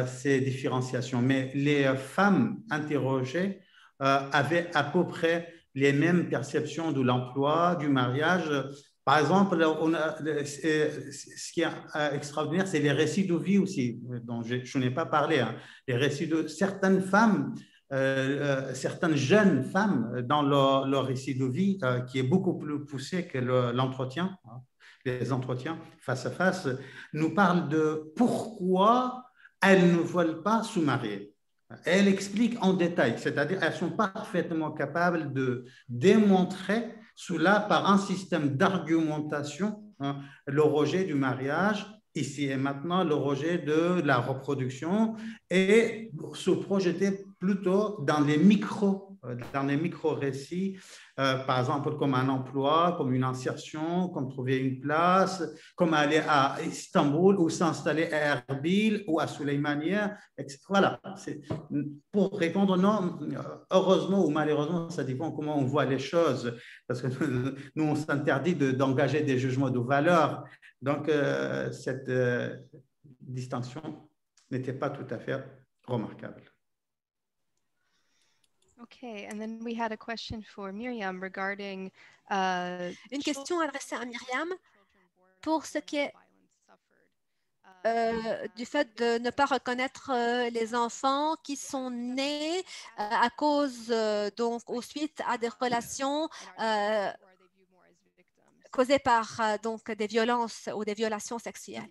ces différenciations. Mais les femmes interrogées avaient à peu près les mêmes perceptions de l'emploi, du mariage. Par exemple, ce qui est extraordinaire, c'est les récits de vie aussi, dont je n'ai pas parlé. Les récits de certaines femmes, certaines jeunes femmes dans leur récit de vie, qui est beaucoup plus poussé que l'entretien, les entretiens face à face, nous parlent de pourquoi elles ne veulent pas se marier. Elles expliquent en détail, c'est-à-dire elles sont parfaitement capables de démontrer cela par un système d'argumentation, le rejet du mariage ici et maintenant, le rejet de la reproduction et se projeter plutôt dans les micro-récits, par exemple comme un emploi, comme une insertion, comme trouver une place, comme aller à Istanbul ou s'installer à Erbil ou à Suleymania, etc. Voilà, pour répondre non, heureusement ou malheureusement, ça dépend comment on voit les choses, parce que nous, on s'interdit d'engager des jugements de valeur. Donc, cette distinction n'était pas tout à fait remarquable. Okay, and then we had a question for Miriam regarding Une question adressée à Myriam pour ce qui est du fait de ne pas reconnaître les enfants qui sont nés à cause, donc, ou suite à des relations causées par donc, des violences ou des violations sexuelles.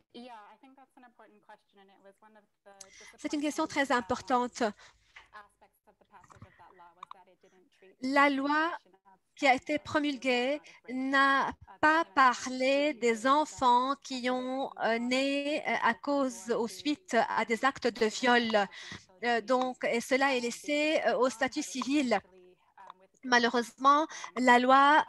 C'est une question très importante. La loi qui a été promulguée n'a pas parlé des enfants qui ont né à cause ou suite à des actes de viol. Donc, et cela est laissé au statut civil. Malheureusement, la loi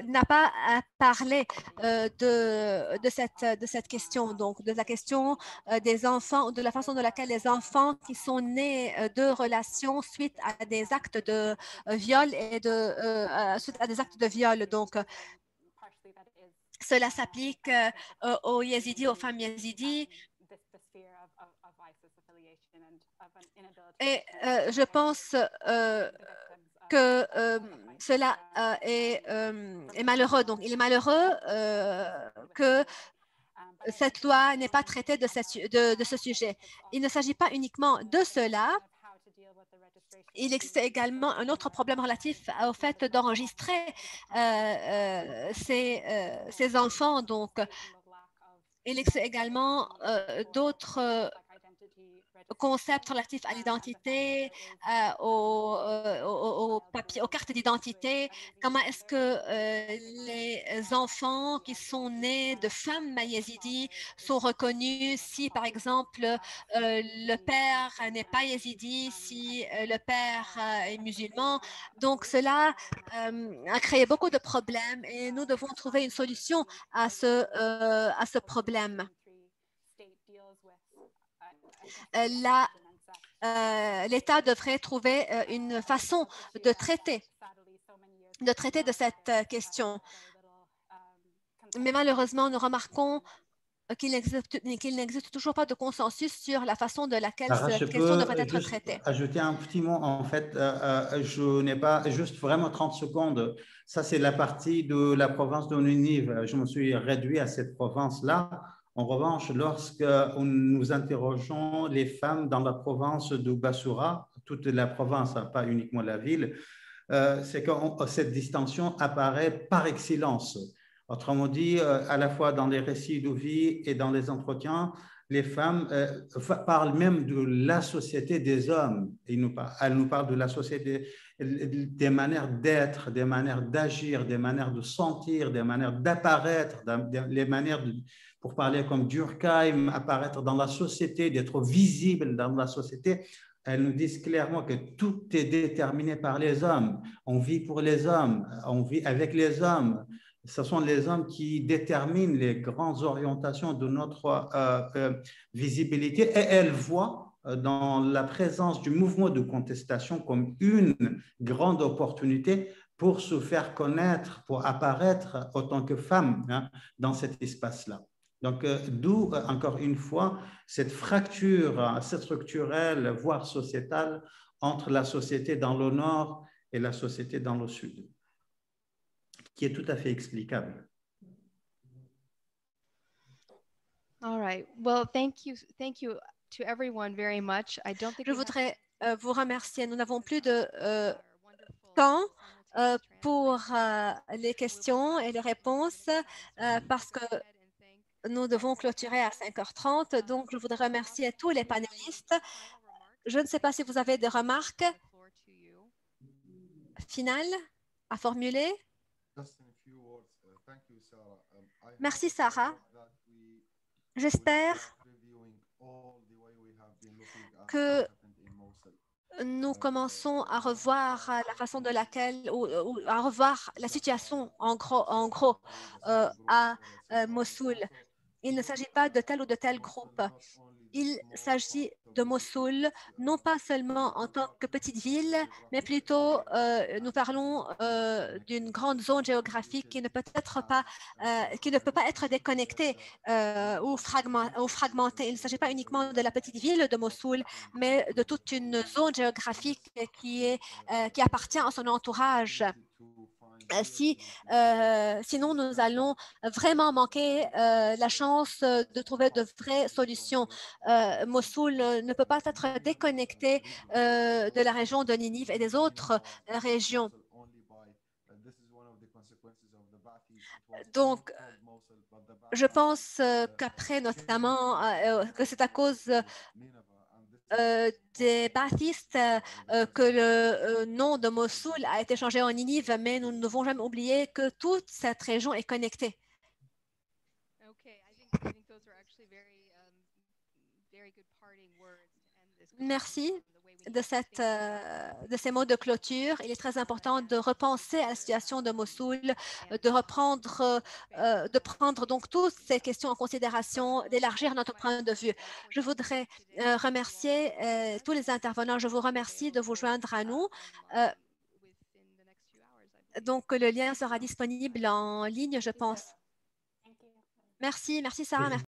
n'a pas parlé de cette question, donc de la question des enfants, de la façon de laquelle les enfants qui sont nés de relations suite à des actes de viol et suite à des actes de viol. Donc, cela s'applique aux Yézidis, aux femmes yézidis. Et je pense que cela est malheureux. Donc, il est malheureux que cette loi n'ait pas traité de ce sujet. Il ne s'agit pas uniquement de cela. Il existe également un autre problème relatif au fait d'enregistrer ces enfants. Donc, il existe également d'autres concepts relatifs à l'identité, aux cartes d'identité. Comment est-ce que les enfants qui sont nés de femmes yézidis sont reconnus si, par exemple, le père n'est pas yézidi, si le père est musulman. Donc, cela a créé beaucoup de problèmes et nous devons trouver une solution à ce problème. L'État devrait trouver une façon de traiter de cette question. Mais malheureusement, nous remarquons qu'il n'existe toujours pas de consensus sur la façon de laquelle cette question devrait être traitée. Ajouter un petit mot, en fait, je n'ai pas juste vraiment 30 secondes. Ça, c'est la partie de la province de Ninive. Je me suis réduit à cette province-là. En revanche, lorsque nous interrogeons les femmes dans la province de Bassoura, toute la province, pas uniquement la ville, c'est que cette distinction apparaît par excellence. Autrement dit, à la fois dans les récits de vie et dans les entretiens, les femmes parlent même de la société des hommes. Elles nous parlent de la société, des manières d'être, des manières d'agir, des manières de sentir, des manières d'apparaître, les manières pour parler comme Durkheim, apparaître dans la société, d'être visible dans la société. Elles nous disent clairement que tout est déterminé par les hommes. On vit pour les hommes, on vit avec les hommes. Ce sont les hommes qui déterminent les grandes orientations de notre visibilité et elles voient dans la présence du mouvement de contestation comme une grande opportunité pour se faire connaître, pour apparaître autant que femme dans cet espace-là. Donc, d'où, encore une fois, cette fracture structurelle, voire sociétale, entre la société dans le nord et la société dans le sud, qui est tout à fait explicable. All right. Well, thank you to everyone very much. I don't think je voudrais vous remercier. Nous n'avons plus de temps pour les questions et les réponses parce que nous devons clôturer à 5h30. Donc, je voudrais remercier tous les panélistes. Je ne sais pas si vous avez des remarques finales à formuler. Merci, Sarah. J'espère que nous commençons à revoir la façon de laquelle, ou à revoir la situation en gros à Mossoul. Il ne s'agit pas de tel ou de tel groupe. Il s'agit de Mossoul, non pas seulement en tant que petite ville, mais plutôt nous parlons d'une grande zone géographique qui ne peut être pas, qui ne peut pas être déconnectée ou fragmentée. Il ne s'agit pas uniquement de la petite ville de Mossoul, mais de toute une zone géographique qui appartient à son entourage. Sinon, nous allons vraiment manquer la chance de trouver de vraies solutions. Mossoul ne peut pas être déconnecté de la région de Ninive et des autres régions. Donc, je pense qu'après, notamment, que c'est à cause des baptistes que le nom de Mossoul a été changé en Ninive, mais nous ne devons jamais oublier que toute cette région est connectée. Merci de ces mots de clôture. Il est très important de repenser à la situation de Mossoul, de prendre donc toutes ces questions en considération, d'élargir notre point de vue. Je voudrais remercier tous les intervenants. Je vous remercie de vous joindre à nous. Donc, le lien sera disponible en ligne, je pense. Merci, merci Sarah. Merci.